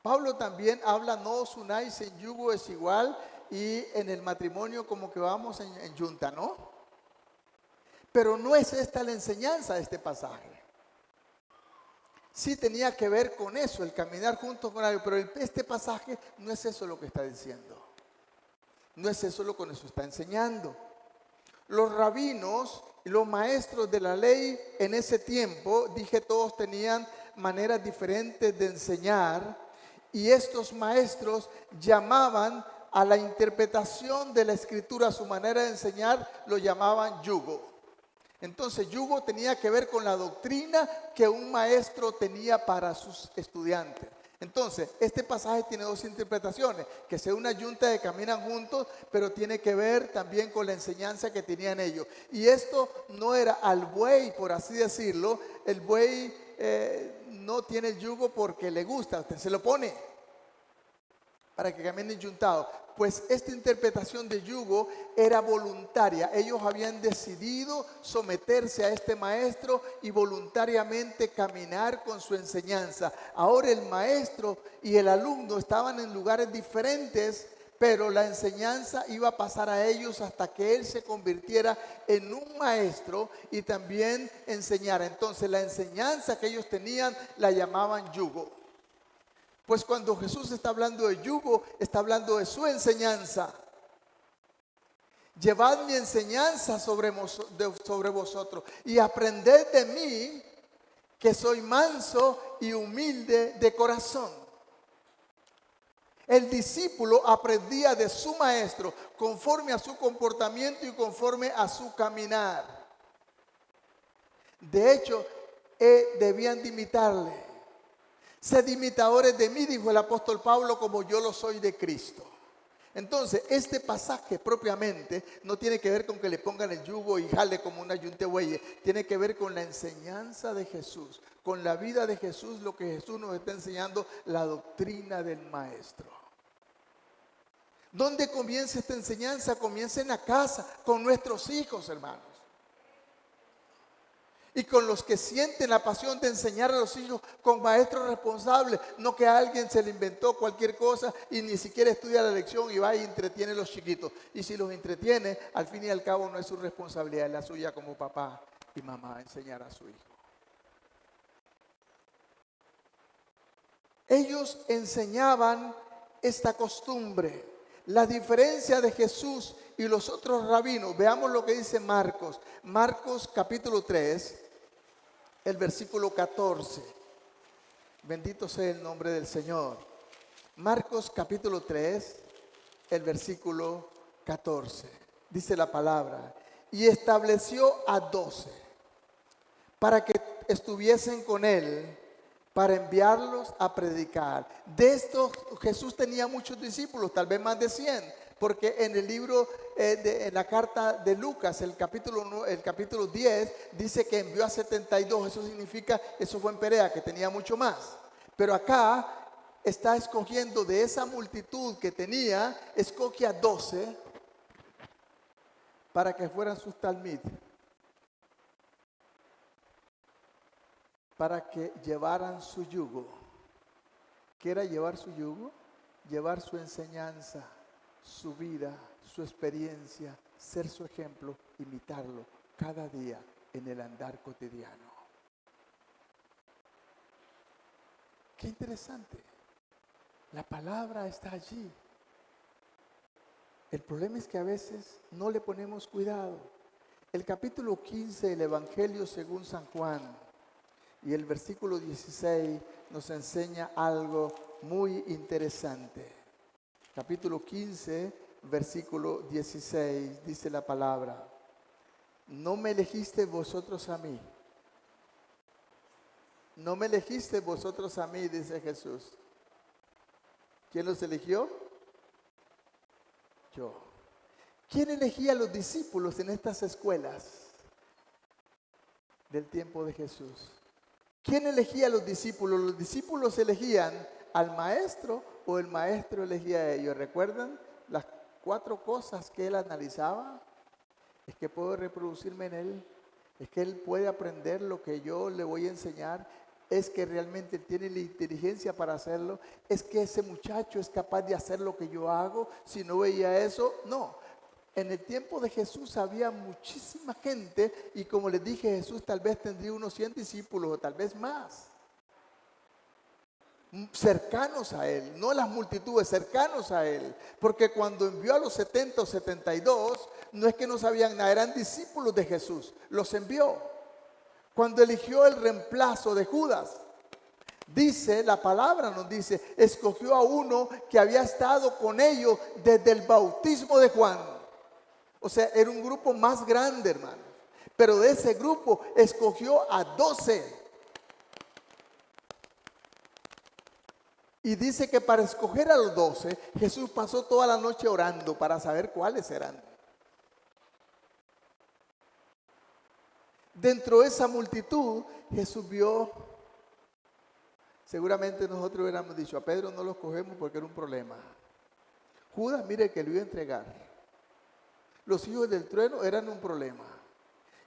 Pablo también habla, no os unáis en yugo desigual, y en el matrimonio como que vamos en yunta, ¿no? Pero no es esta la enseñanza de este pasaje. Sí tenía que ver con eso, el caminar juntos con algo, pero este pasaje no es eso lo que está diciendo. No es eso lo que nos está enseñando. Los rabinos y los maestros de la ley en ese tiempo, dije, todos tenían maneras diferentes de enseñar, y estos maestros llamaban a la interpretación de la Escritura, a su manera de enseñar, lo llamaban yugo. Entonces, yugo tenía que ver con la doctrina que un maestro tenía para sus estudiantes. Entonces, este pasaje tiene 2 interpretaciones, que sea una yunta de caminan juntos, pero tiene que ver también con la enseñanza que tenían ellos. Y esto no era al buey, por así decirlo. El buey no tiene el yugo porque le gusta, usted se lo pone para que caminen yuntados. Pues esta interpretación de yugo era voluntaria. Ellos habían decidido someterse a este maestro y voluntariamente caminar con su enseñanza. Ahora el maestro y el alumno estaban en lugares diferentes, pero la enseñanza iba a pasar a ellos hasta que Él se convirtiera en un maestro y también enseñara. Entonces la enseñanza que ellos tenían la llamaban yugo. Pues cuando Jesús está hablando de yugo, está hablando de su enseñanza. Llevad mi enseñanza sobre vosotros y aprended de mí, que soy manso y humilde de corazón. El discípulo aprendía de su maestro conforme a su comportamiento y conforme a su caminar. De hecho, debían de imitarle. Sed imitadores de mí, dijo el apóstol Pablo, como yo lo soy de Cristo. Entonces, este pasaje propiamente no tiene que ver con que le pongan el yugo y jale como una yuntebueye. Tiene que ver con la enseñanza de Jesús, con la vida de Jesús, lo que Jesús nos está enseñando, la doctrina del maestro. ¿Dónde comienza esta enseñanza? Comienza en la casa, con nuestros hijos, hermanos. Y con los que sienten la pasión de enseñar a los hijos, con maestros responsables, no que alguien se le inventó cualquier cosa y ni siquiera estudia la lección y va y entretiene a los chiquitos. Y si los entretiene, al fin y al cabo no es su responsabilidad, es la suya como papá y mamá enseñar a su hijo. Ellos enseñaban esta costumbre. La diferencia de Jesús y los otros rabinos, veamos lo que dice Marcos. Marcos capítulo 3, el versículo 14. Bendito sea el nombre del Señor. Marcos capítulo 3, el versículo 14. Dice la palabra: y estableció a 12 para que estuviesen con él, para enviarlos a predicar. De estos Jesús tenía muchos discípulos, tal vez más de 100, porque en el libro, en la carta de Lucas, el capítulo 10, dice que envió a 72. Eso significa, eso fue en Perea, que tenía mucho más. Pero acá está escogiendo de esa multitud que tenía, escoge a 12 para que fueran sus talmid, para que llevaran su yugo. ¿Qué era llevar su yugo? Llevar su enseñanza, su vida, su experiencia, ser su ejemplo, imitarlo cada día en el andar cotidiano. Qué interesante. La palabra está allí. El problema es que a veces no le ponemos cuidado. El capítulo 15 del Evangelio según San Juan y el versículo 16 nos enseña algo muy interesante. Capítulo 15, versículo 16, dice la palabra: no me elegiste vosotros a mí. No me elegiste vosotros a mí, dice Jesús. ¿Quién los eligió? Yo. ¿Quién elegía a los discípulos en estas escuelas del tiempo de Jesús? ¿Quién elegía a los discípulos? ¿Los discípulos elegían al maestro o el maestro elegía a ellos? ¿Recuerdan las 4 cosas que él analizaba? Es que puedo reproducirme en él, es que él puede aprender lo que yo le voy a enseñar, es que realmente tiene la inteligencia para hacerlo, es que ese muchacho es capaz de hacer lo que yo hago. Si no veía eso, no. En el tiempo de Jesús había muchísima gente y, como les dije, Jesús tal vez tendría unos 100 discípulos o tal vez más, cercanos a él, no las multitudes, cercanos a él, porque cuando envió a los 70 o 72, no es que no sabían nada, eran discípulos de Jesús, los envió. Cuando eligió el reemplazo de Judas, dice, la palabra nos dice, escogió a uno que había estado con ellos desde el bautismo de Juan. O sea, era un grupo más grande, hermano. Pero de ese grupo escogió a 12. Y dice que para escoger a los 12, Jesús pasó toda la noche orando para saber cuáles eran. Dentro de esa multitud, Jesús vio, seguramente nosotros hubiéramos dicho, a Pedro no lo escogemos porque era un problema. Judas, mire que lo iba a entregar. Los hijos del trueno eran un problema.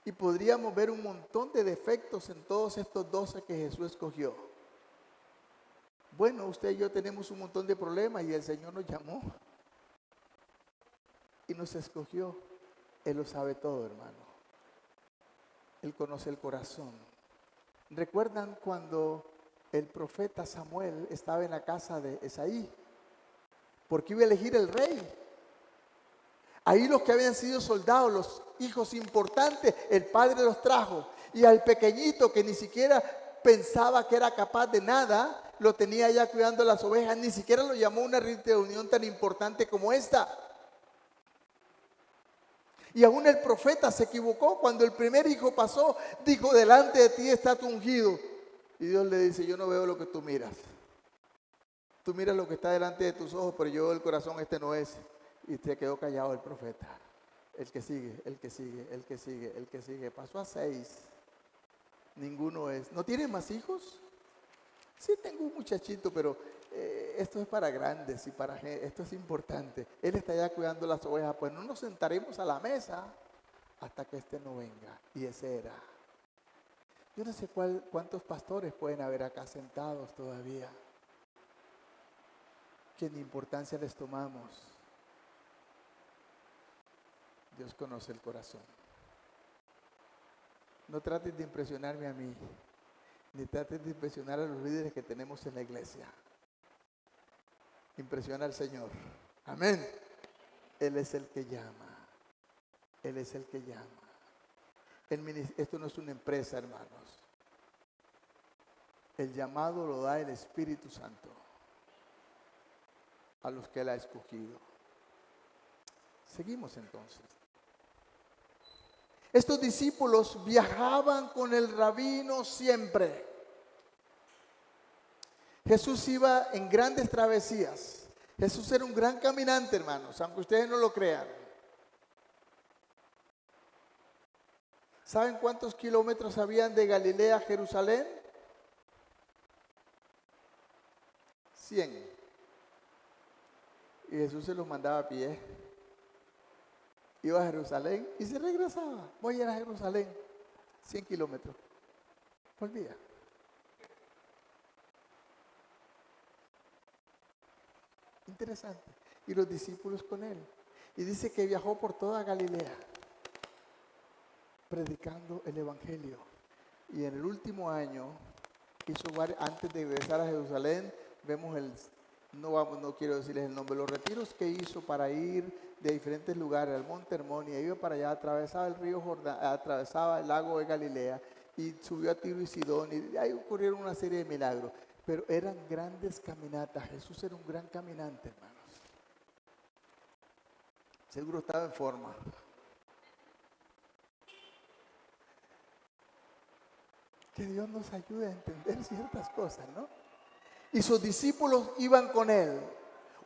Y podríamos ver un montón de defectos en todos estos 12 que Jesús escogió. Bueno, usted y yo tenemos un montón de problemas y el Señor nos llamó. y nos escogió. Él lo sabe todo, hermano. Él conoce el corazón. ¿Recuerdan cuando el profeta Samuel estaba en la casa de Esaí? Porque iba a elegir el rey. Ahí los que habían sido soldados, los hijos importantes, el padre los trajo. Y al pequeñito que ni siquiera pensaba que era capaz de nada, lo tenía ya cuidando las ovejas. Ni siquiera lo llamó a una reunión tan importante como esta. Y aún el profeta se equivocó. Cuando el primer hijo pasó, dijo: delante de ti está tu ungido. Y Dios le dice: yo no veo lo que tú miras. Tú miras lo que está delante de tus ojos, pero yo el corazón este no es. Y se quedó callado el profeta. El que sigue, el que sigue, el que sigue, el que sigue. Pasó a 6. Ninguno es. ¿No tiene más hijos? Sí, tengo un muchachito, pero esto es para grandes y para gente. Esto es importante. Él está ya cuidando las ovejas. Pues no nos sentaremos a la mesa hasta que este no venga. Y ese era. Yo no sé cuántos pastores pueden haber acá sentados todavía. Que ni importancia les tomamos. Dios conoce el corazón. No trates de impresionarme a mí, ni trates de impresionar a los líderes que tenemos en la iglesia. Impresiona al Señor. Amén. Él es el que llama. Él es el que llama. Esto no es una empresa, hermanos. El llamado lo da el Espíritu Santo a los que Él ha escogido. Seguimos entonces. Estos discípulos viajaban con el rabino siempre. Jesús iba en grandes travesías. Jesús era un gran caminante, hermanos, aunque ustedes no lo crean. ¿Saben cuántos kilómetros habían de Galilea a Jerusalén? 100. Y Jesús se los mandaba a pie. Iba a Jerusalén y se regresaba. Voy a ir a Jerusalén. 100 kilómetros. Volvía. Interesante. Y los discípulos con él. Y dice que viajó por toda Galilea, predicando el evangelio. Y en el último año, antes de regresar a Jerusalén, vemos no quiero decirles el nombre, los retiros que hizo para ir de diferentes lugares al monte Hermón, y iba para allá, atravesaba el río Jordán, atravesaba el lago de Galilea y subió a Tiro y Sidón, y ahí ocurrieron una serie de milagros, pero eran grandes caminatas. Jesús era un gran caminante, hermanos. Seguro estaba en forma. Que Dios nos ayude a entender ciertas cosas, ¿no? Y sus discípulos iban con él.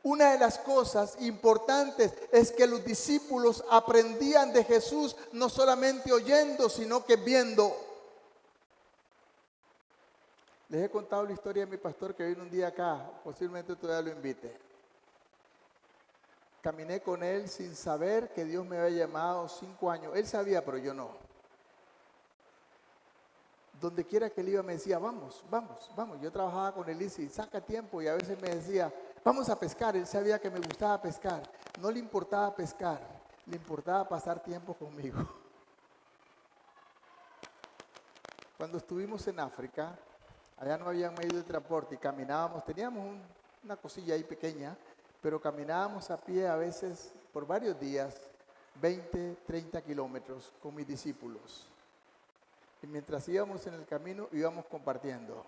Una de las cosas importantes es que los discípulos aprendían de Jesús no solamente oyendo, sino que viendo. Les he contado la historia de mi pastor que vino un día acá, posiblemente todavía lo invite. Caminé con él sin saber que Dios me había llamado 5 años. Él sabía, pero yo no. Donde quiera que él iba me decía: vamos, vamos, vamos. Yo trabajaba con él y saca tiempo, y a veces me decía: vamos a pescar. Él sabía que me gustaba pescar. No le importaba pescar, le importaba pasar tiempo conmigo. Cuando estuvimos en África, allá no había medio de transporte y caminábamos, teníamos una cosilla ahí pequeña, pero caminábamos a pie a veces por varios días, 20, 30 kilómetros con mis discípulos. Y mientras íbamos en el camino, íbamos compartiendo.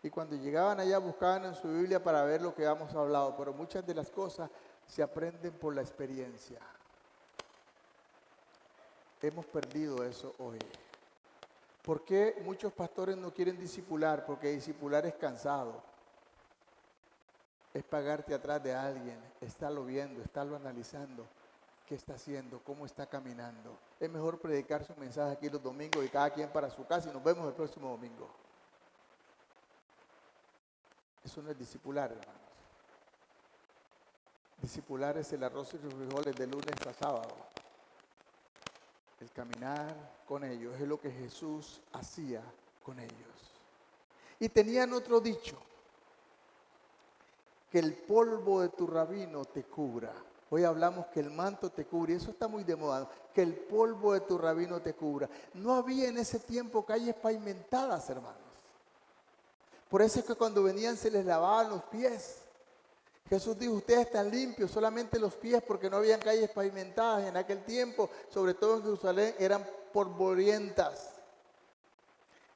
Y cuando llegaban allá, buscaban en su Biblia para ver lo que habíamos hablado. Pero muchas de las cosas se aprenden por la experiencia. Hemos perdido eso hoy. ¿Por qué muchos pastores no quieren discipular? Porque discipular es cansado. Es pagarte atrás de alguien, estarlo viendo, estarlo analizando. ¿Qué está haciendo? ¿Cómo está caminando? Es mejor predicar su mensaje aquí los domingos y cada quien para su casa, y nos vemos el próximo domingo. Eso no es discipular, hermanos. Discipular es el arroz y los frijoles de lunes a sábado. El caminar con ellos es lo que Jesús hacía con ellos. Y tenían otro dicho: que el polvo de tu rabino te cubra. Hoy hablamos que el manto te cubre, y eso está muy de moda, que el polvo de tu rabino te cubra. No había en ese tiempo calles pavimentadas, hermanos. Por eso es que cuando venían se les lavaban los pies. Jesús dijo, ustedes están limpios, solamente los pies, porque no habían calles pavimentadas en aquel tiempo, sobre todo en Jerusalén, eran polvorientas.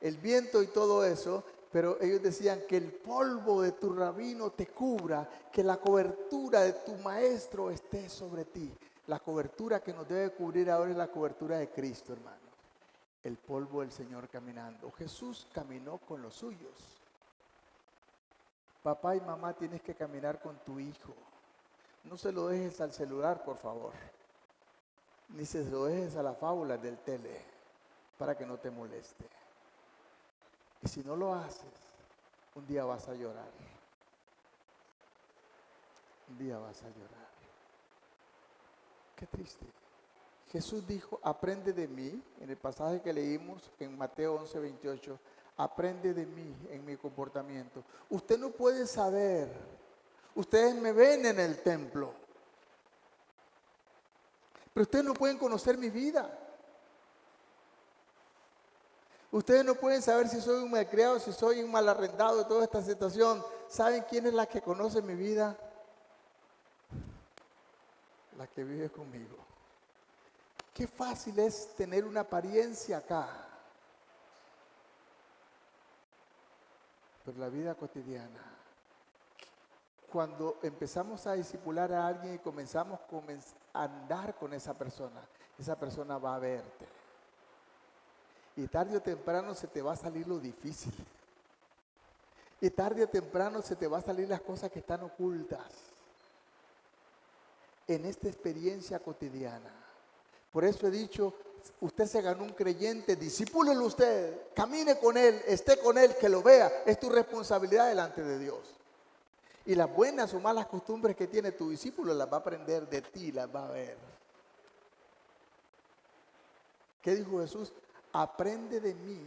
El viento y todo eso, pero ellos decían que el polvo de tu rabino te cubra, que la cobertura de tu maestro esté sobre ti. La cobertura que nos debe cubrir ahora es la cobertura de Cristo, hermano. El polvo del Señor caminando. Jesús caminó con los suyos. Papá y mamá, tienes que caminar con tu hijo. No se lo dejes al celular, por favor. Ni se lo dejes a la fábula del tele, para que no te moleste. Y si no lo haces, un día vas a llorar. Un día vas a llorar. Qué triste. Jesús dijo, aprende de mí, en el pasaje que leímos en Mateo 11:28, aprende de mí en mi comportamiento. Usted no puede saber, ustedes me ven en el templo, pero ustedes no pueden conocer mi vida. Ustedes no pueden saber si soy un malcriado, si soy un mal arrendado de toda esta situación. ¿Saben quién es la que conoce mi vida? La que vive conmigo. Qué fácil es tener una apariencia acá. Pero la vida cotidiana, cuando empezamos a discipular a alguien y comenzamos a andar con esa persona va a verte. Y tarde o temprano se te va a salir lo difícil. Y tarde o temprano se te va a salir las cosas que están ocultas en esta experiencia cotidiana. Por eso he dicho, usted se ganó un creyente, discípulelo usted, camine con él, esté con él, que lo vea. Es tu responsabilidad delante de Dios. Y las buenas o malas costumbres que tiene tu discípulo las va a aprender de ti, las va a ver. ¿Qué dijo Jesús? Aprende de mí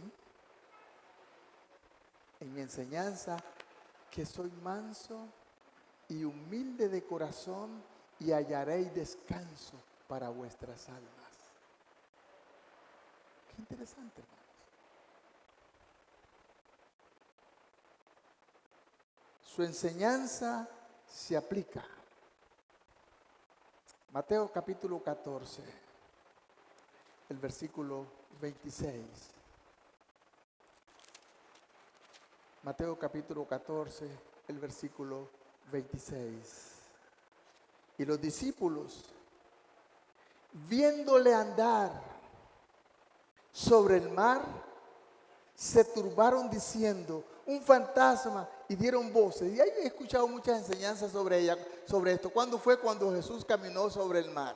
en mi enseñanza, que soy manso y humilde de corazón, y hallaréis descanso para vuestras almas. Qué interesante, hermanos. Su enseñanza se aplica. Mateo capítulo 14, el versículo 26. Mateo capítulo 14, el versículo 26. Y los discípulos, viéndole andar sobre el mar, se turbaron diciendo, un fantasma, y dieron voces. Y he escuchado muchas enseñanzas sobre esto. ¿Cuándo fue? Cuando Jesús caminó sobre el mar.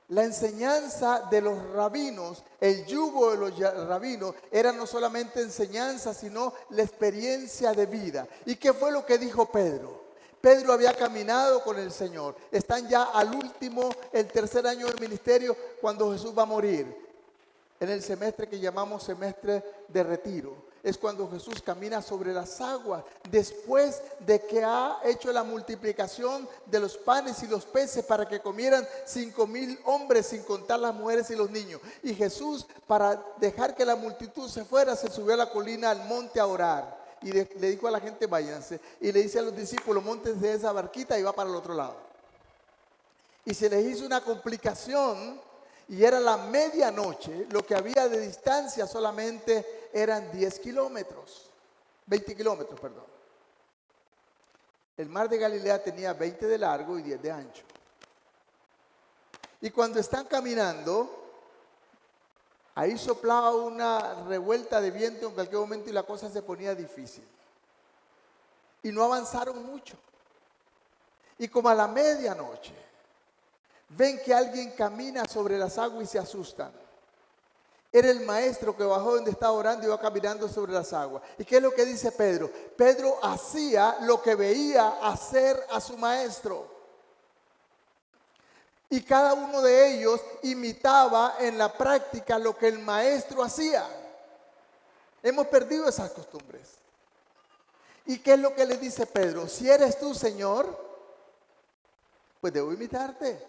La enseñanza de los rabinos, el yugo de los rabinos, era no solamente enseñanza, sino la experiencia de vida. ¿Y qué fue lo que dijo Pedro? Pedro había caminado con el Señor. Están ya al último, el tercer año del ministerio, cuando Jesús va a morir. En el semestre que llamamos semestre de retiro. Es cuando Jesús camina sobre las aguas, después de que ha hecho la multiplicación de los panes y los peces para que comieran 5,000 hombres, sin contar las mujeres y los niños. Y Jesús, para dejar que la multitud se fuera, se subió a la colina, al monte a orar. Y le dijo a la gente, váyanse. Y le dice a los discípulos, móntense de esa barquita y va para el otro lado. Y se les hizo una complicación, y era la medianoche. Lo que había de distancia solamente eran 10 kilómetros, 20 kilómetros, perdón. El mar de Galilea tenía 20 de largo y 10 de ancho. Y cuando están caminando, ahí soplaba una revuelta de viento en cualquier momento y la cosa se ponía difícil. Y no avanzaron mucho. Y como a la medianoche, ven que alguien camina sobre las aguas y se asustan. Era el maestro que bajó donde estaba orando y iba caminando sobre las aguas. ¿Y qué es lo que dice Pedro? Pedro hacía lo que veía hacer a su maestro. Y cada uno de ellos imitaba en la práctica lo que el maestro hacía. Hemos perdido esas costumbres. ¿Y qué es lo que le dice Pedro? Si eres tú, Señor, Pues debo imitarte.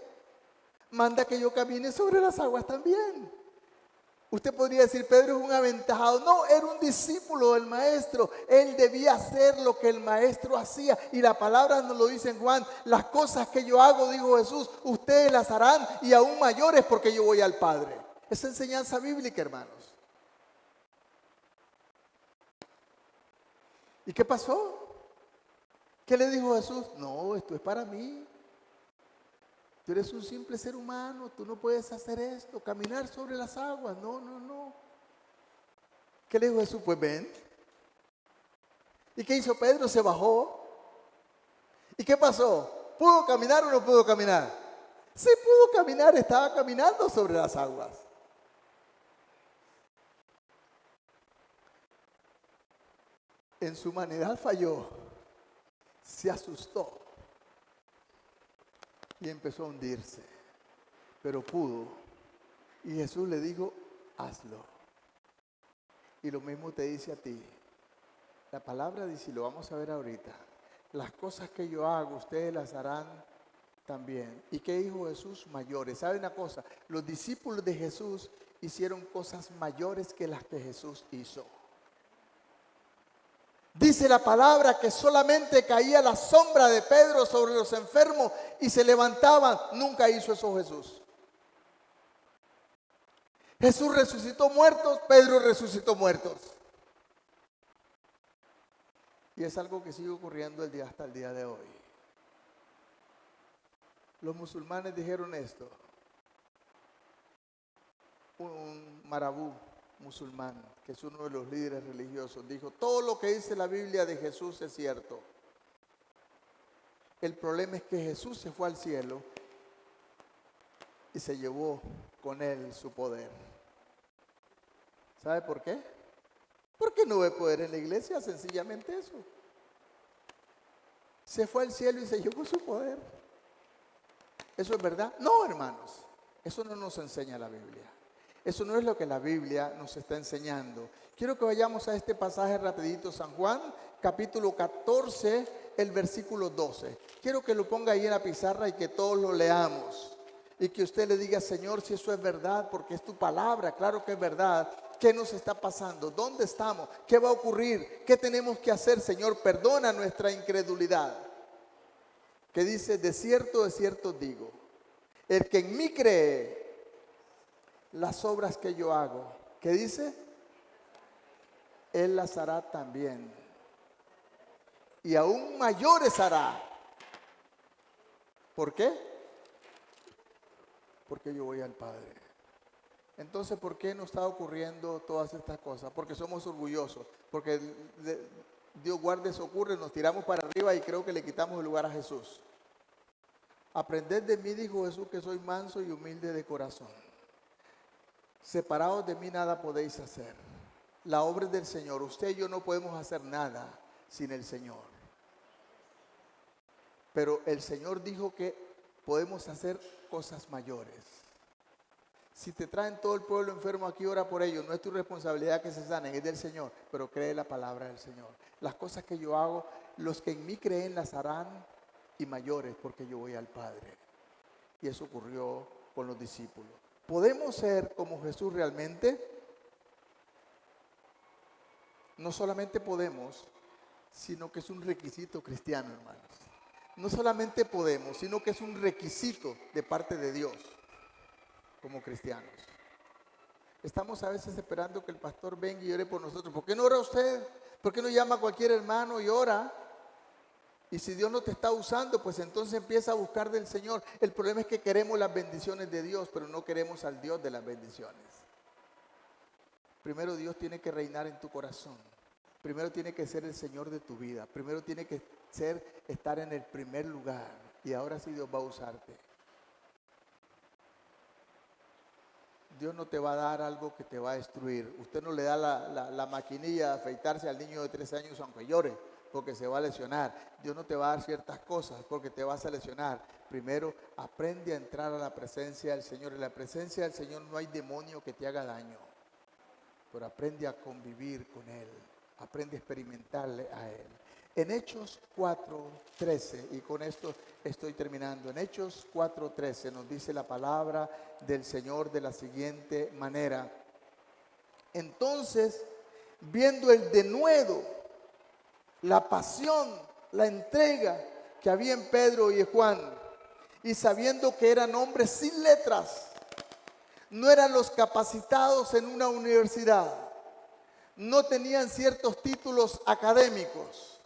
Manda que yo camine sobre las aguas también. Usted podría decir, Pedro es un aventajado. No, era un discípulo del maestro. Él debía hacer lo que el maestro hacía. Y la palabra nos lo dice en Juan. Las cosas que yo hago, dijo Jesús, ustedes las harán y aún mayores porque yo voy al Padre. Es enseñanza bíblica, hermanos. ¿Y qué pasó? ¿Qué le dijo Jesús? No, esto es para mí. Tú eres un simple ser humano, tú no puedes hacer esto, caminar sobre las aguas. No, no, no. ¿Qué le dijo Jesús? Pues ven. ¿Y qué hizo Pedro? Se bajó. ¿Y qué pasó? ¿Pudo caminar o no pudo caminar? Sí pudo caminar, estaba caminando sobre las aguas. En su humanidad falló, se asustó y empezó a hundirse, pero pudo. Y Jesús le dijo, hazlo. Y lo mismo te dice a ti. La palabra dice, y lo vamos a ver ahorita, las cosas que yo hago, ustedes las harán también. ¿Y qué dijo Jesús? Mayores. ¿Sabe una cosa? Los discípulos de Jesús hicieron cosas mayores que las que Jesús hizo. Dice la palabra que solamente caía la sombra de Pedro sobre los enfermos y se levantaban. Nunca hizo eso Jesús. Jesús resucitó muertos, Pedro resucitó muertos. Y es algo que sigue ocurriendo hasta el día de hoy. Los musulmanes dijeron esto. Un marabú musulmán, que es uno de los líderes religiosos, dijo, todo lo que dice la Biblia de Jesús es cierto. El problema es que Jesús se fue al cielo y se llevó con él su poder. ¿Sabe por qué? Porque no ve poder en la iglesia, sencillamente eso. Se fue al cielo y se llevó su poder. ¿Eso es verdad? No, hermanos, eso no nos enseña la Biblia. Eso no es lo que la Biblia nos está enseñando. Quiero que vayamos a este pasaje rapidito, San Juan, capítulo 14, el versículo 12. Quiero que lo ponga ahí en la pizarra y que todos lo leamos. Y que usted le diga, Señor, si eso es verdad, porque es tu palabra, claro que es verdad. ¿Qué nos está pasando? ¿Dónde estamos? ¿Qué va a ocurrir? ¿Qué tenemos que hacer, Señor? Perdona nuestra incredulidad. Que dice, de cierto digo, el que en mí cree, las obras que yo hago, ¿qué dice? Él las hará también. Y aún mayores hará. ¿Por qué? Porque yo voy al Padre. Entonces, ¿por qué nos está ocurriendo todas estas cosas? Porque somos orgullosos. Porque Dios guarde, eso ocurre, nos tiramos para arriba y creo que le quitamos el lugar a Jesús. Aprended de mí, dijo Jesús, que soy manso y humilde de corazón. Separados de mí nada podéis hacer. La obra es del Señor. Usted y yo no podemos hacer nada sin el Señor. Pero el Señor dijo que podemos hacer cosas mayores. Si te traen todo el pueblo enfermo aquí, ora por ellos. No es tu responsabilidad que se sanen, es del Señor. Pero cree la palabra del Señor. Las cosas que yo hago, los que en mí creen las harán y mayores, porque yo voy al Padre. Y eso ocurrió con los discípulos. ¿Podemos ser como Jesús realmente? No solamente podemos, sino que es un requisito cristiano, hermanos. No solamente podemos, sino que es un requisito de parte de Dios como cristianos. Estamos a veces esperando que el pastor venga y ore por nosotros. ¿Por qué no ora usted? ¿Por qué no llama a cualquier hermano y ora? Y si Dios no te está usando, pues entonces empieza a buscar del Señor. El problema es que queremos las bendiciones de Dios, pero no queremos al Dios de las bendiciones. Primero Dios tiene que reinar en tu corazón. Primero tiene que ser el Señor de tu vida. Primero tiene que estar en el primer lugar. Y ahora sí Dios va a usarte. Dios no te va a dar algo que te va a destruir. Usted no le da la maquinilla de afeitarse al niño de 3 años aunque llore, porque se va a lesionar. Dios no te va a dar ciertas cosas porque te vas a lesionar. Primero, aprende a entrar a la presencia del Señor. En la presencia del Señor no hay demonio que te haga daño, pero aprende a convivir con Él. Aprende a experimentarle a Él. En Hechos 4:13, y con esto estoy terminando, en Hechos 4:13 nos dice la palabra del Señor de la siguiente manera. Entonces, viendo el denuedo, la pasión, la entrega que había en Pedro y en Juan, y sabiendo que eran hombres sin letras, no eran los capacitados en una universidad, no tenían ciertos títulos académicos,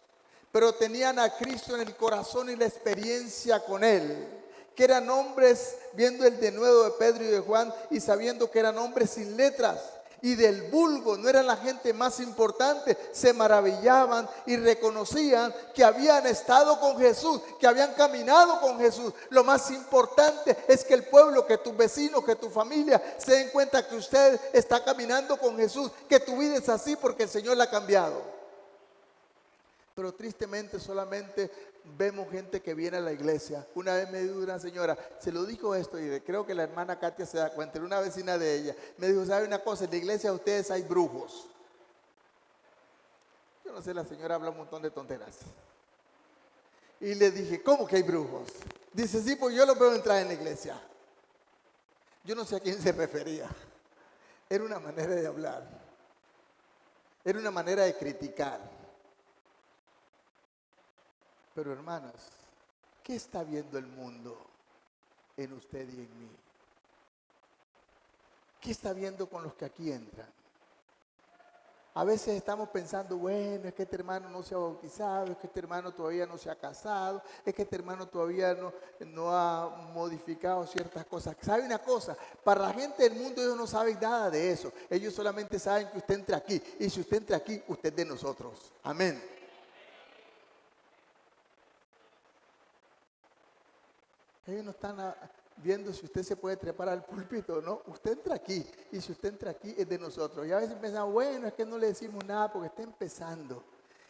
pero tenían a Cristo en el corazón y la experiencia con Él, que eran hombres, viendo el denuedo de Pedro y de Juan y sabiendo que eran hombres sin letras y del vulgo, no eran la gente más importante, se maravillaban y reconocían que habían estado con Jesús, que habían caminado con Jesús. Lo más importante es que el pueblo, que tus vecinos, que tu familia se den cuenta que usted está caminando con Jesús, que tu vida es así porque el Señor la ha cambiado. Pero tristemente solamente vemos gente que viene a la iglesia. Una vez me dijo una señora, se lo dijo esto y creo que la hermana Katia se da cuenta, era una vecina de ella. Me dijo, ¿sabe una cosa? En la iglesia de ustedes hay brujos. Yo no sé, la señora habla un montón de tonteras. Y le dije, ¿cómo que hay brujos? Dice, sí, pues yo los veo entrar en la iglesia. Yo no sé a quién se refería. Era una manera de hablar. Era una manera de criticar. Pero hermanas, ¿qué está viendo el mundo en usted y en mí? ¿Qué está viendo con los que aquí entran? A veces estamos pensando, bueno, es que este hermano no se ha bautizado, es que este hermano todavía no se ha casado, es que este hermano todavía no ha modificado ciertas cosas. ¿Sabe una cosa? Para la gente del mundo ellos no saben nada de eso. Ellos solamente saben que usted entra aquí. Y si usted entra aquí, usted es de nosotros. Amén. Ellos no están viendo si usted se puede trepar al púlpito o no. Usted entra aquí y si usted entra aquí es de nosotros. Y a veces pensamos, bueno, es que no le decimos nada porque está empezando.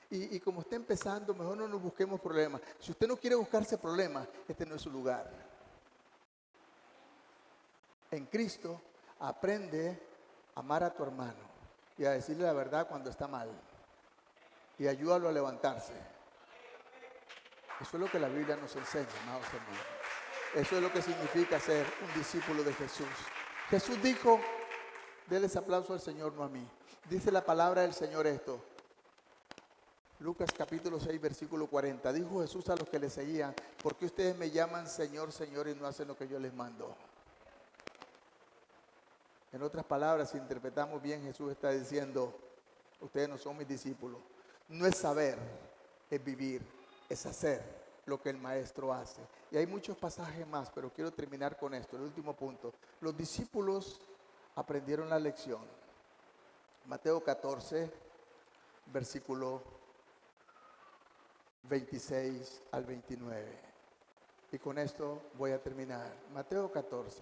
Y como está empezando, mejor no nos busquemos problemas. Si usted no quiere buscarse problemas, este no es su lugar. En Cristo aprende a amar a tu hermano y a decirle la verdad cuando está mal. Y ayúdalo a levantarse. Eso es lo que la Biblia nos enseña, amados hermanos. Eso es lo que significa ser un discípulo de Jesús. Jesús dijo, denles aplauso al Señor, no a mí. Dice la palabra del Señor esto. Lucas capítulo 6, versículo 40. Dijo Jesús a los que le seguían, ¿por qué ustedes me llaman Señor, Señor y no hacen lo que yo les mando? En otras palabras, si interpretamos bien, Jesús está diciendo, ustedes no son mis discípulos. No es saber, es vivir, es hacer lo que el maestro hace. Y hay muchos pasajes más, pero quiero terminar con esto, el último punto. Los discípulos aprendieron la lección. Mateo 14, versículo 26 al 29. Y con esto voy a terminar. Mateo 14,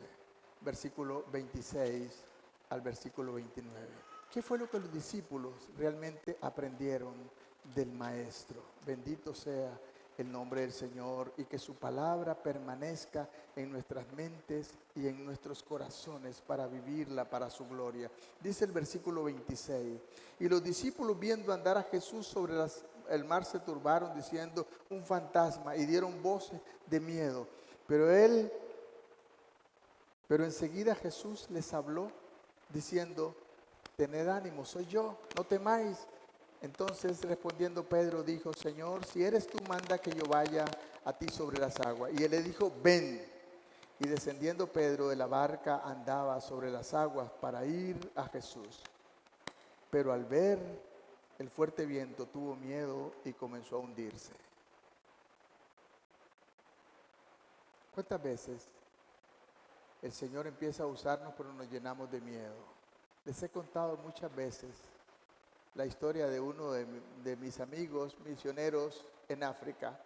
versículo 26 al versículo 29. ¿Qué fue lo que los discípulos realmente aprendieron del maestro? Bendito sea el nombre del Señor y que su palabra permanezca en nuestras mentes y en nuestros corazones para vivirla para su gloria. Dice el versículo 26, y los discípulos viendo andar a Jesús sobre el mar se turbaron diciendo un fantasma y dieron voces de miedo. Pero enseguida Jesús les habló diciendo, tened ánimo, soy yo, no temáis. Entonces respondiendo Pedro dijo, Señor, si eres tú, manda que yo vaya a ti sobre las aguas. Y él le dijo, ven. Y descendiendo Pedro de la barca andaba sobre las aguas para ir a Jesús. Pero al ver el fuerte viento tuvo miedo y comenzó a hundirse. ¿Cuántas veces el Señor empieza a usarnos pero nos llenamos de miedo? Les he contado muchas veces la historia de uno de mis amigos misioneros en África,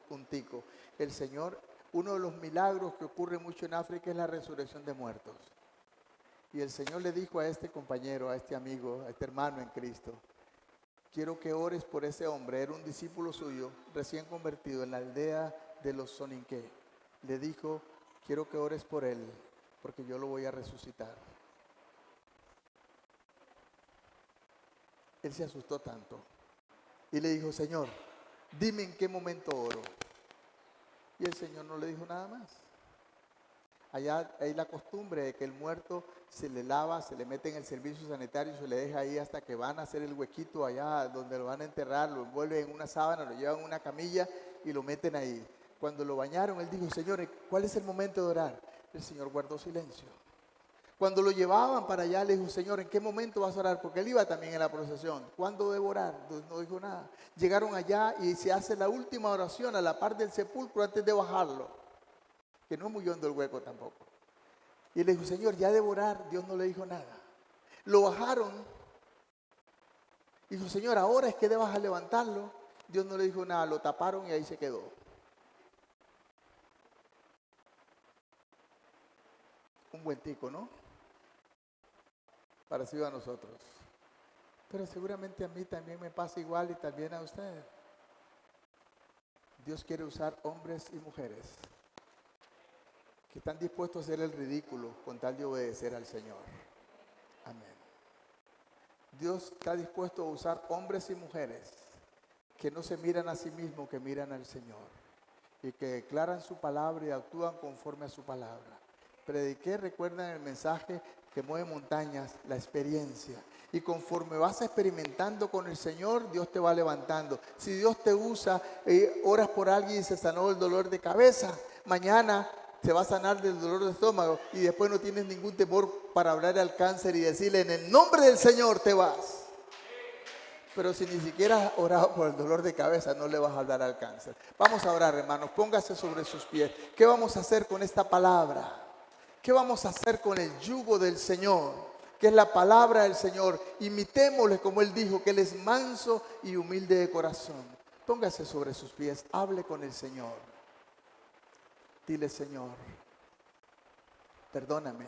un tico. El Señor, uno de los milagros que ocurre mucho en África es la resurrección de muertos. Y el Señor le dijo a este compañero, a este amigo, a este hermano en Cristo, quiero que ores por ese hombre. Era un discípulo suyo, recién convertido en la aldea de los Soninké. Le dijo, quiero que ores por él, porque yo lo voy a resucitar. Él se asustó tanto y le dijo, Señor, Dime en qué momento oro. Y el Señor no le dijo nada más. Allá hay la costumbre de que el muerto se le lava, se le mete en el servicio sanitario, se le deja ahí hasta que van a hacer el huequito allá donde lo van a enterrar, lo envuelven en una sábana, lo llevan en una camilla y lo meten ahí. Cuando lo bañaron, él dijo, Señor, ¿cuál es el momento de orar? El Señor guardó silencio. Cuando lo llevaban para allá, le dijo, Señor, ¿en qué momento vas a orar? Porque él iba también en la procesión. ¿Cuándo debo orar? No dijo nada. Llegaron allá y se hace la última oración a la par del sepulcro antes de bajarlo, que no murió en el hueco tampoco. Y le dijo, Señor, ya debo orar. Dios no le dijo nada. Lo bajaron. Dijo, Señor, ahora es que debas a levantarlo. Dios no le dijo nada. Lo taparon y ahí se quedó. Un buen tico, ¿no? Parecido a nosotros. Pero seguramente a mí también me pasa igual y también a usted. Dios quiere usar hombres y mujeres que están dispuestos a hacer el ridículo con tal de obedecer al Señor. Amén. Dios está dispuesto a usar hombres y mujeres que no se miran a sí mismos, que miran al Señor y que declaran su palabra y actúan conforme a su palabra. Prediqué, recuerdan el mensaje que mueve montañas, la experiencia. Y conforme vas experimentando con el Señor, Dios te va levantando. Si Dios te usa, oras por alguien y se sanó el dolor de cabeza, mañana se va a sanar del dolor de estómago y después no tienes ningún temor para hablar al cáncer y decirle, en el nombre del Señor te vas. Pero si ni siquiera has orado por el dolor de cabeza, no le vas a hablar al cáncer. Vamos a orar, hermanos, póngase sobre sus pies. ¿Qué vamos a hacer con esta palabra? ¿Qué vamos a hacer con el yugo del Señor? Que es la palabra del Señor. Imitémosle como Él dijo, que Él es manso y humilde de corazón. Póngase sobre sus pies, hable con el Señor. Dile, Señor, perdóname.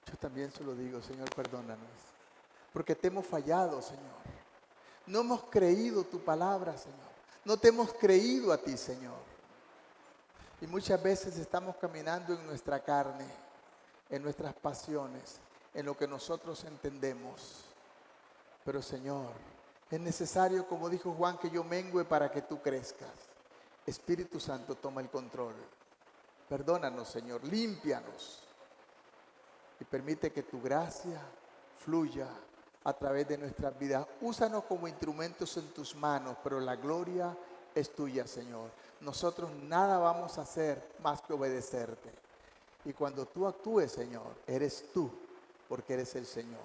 Yo también se lo digo, Señor, perdónanos. Porque te hemos fallado, Señor. No hemos creído tu palabra, Señor. No te hemos creído a ti, Señor. Y muchas veces estamos caminando en nuestra carne, en nuestras pasiones, en lo que nosotros entendemos. Pero, Señor, es necesario, como dijo Juan, que yo mengüe para que tú crezcas. Espíritu Santo, toma el control. Perdónanos, Señor, límpianos. Y permite que tu gracia fluya a través de nuestras vidas. Úsanos como instrumentos en tus manos, pero la gloria es tuya, Señor. Nosotros nada vamos a hacer más que obedecerte. Y cuando tú actúes, Señor, eres tú, porque eres el Señor.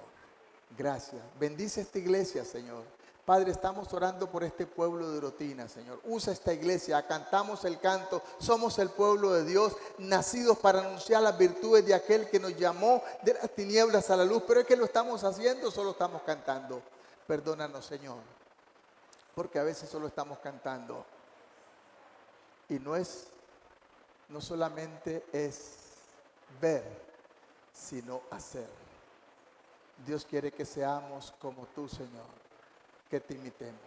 Gracias. Bendice esta iglesia, Señor. Padre, estamos orando por este pueblo de Orotina, Señor. Usa esta iglesia, cantamos el canto, somos el pueblo de Dios, nacidos para anunciar las virtudes de aquel que nos llamó de las tinieblas a la luz. Pero es que lo estamos haciendo, solo estamos cantando. Perdónanos, Señor, porque a veces solo estamos cantando. Y no solamente es ver, sino hacer. Dios quiere que seamos como tú, Señor, que te imitemos.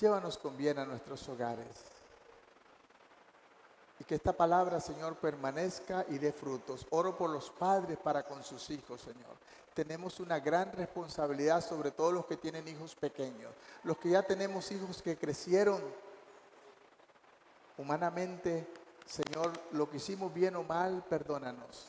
Llévanos con bien a nuestros hogares. Y que esta palabra, Señor, permanezca y dé frutos. Oro por los padres para con sus hijos, Señor. Tenemos una gran responsabilidad, sobre todo los que tienen hijos pequeños. Los que ya tenemos hijos que crecieron humanamente, Señor, lo que hicimos bien o mal, perdónanos.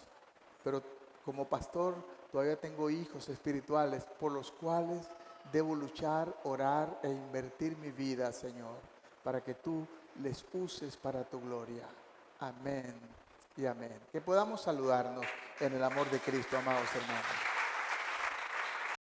Pero como pastor, todavía tengo hijos espirituales por los cuales debo luchar, orar e invertir mi vida, Señor, para que tú les uses para tu gloria. Amén y amén. Que podamos saludarnos en el amor de Cristo, amados hermanos.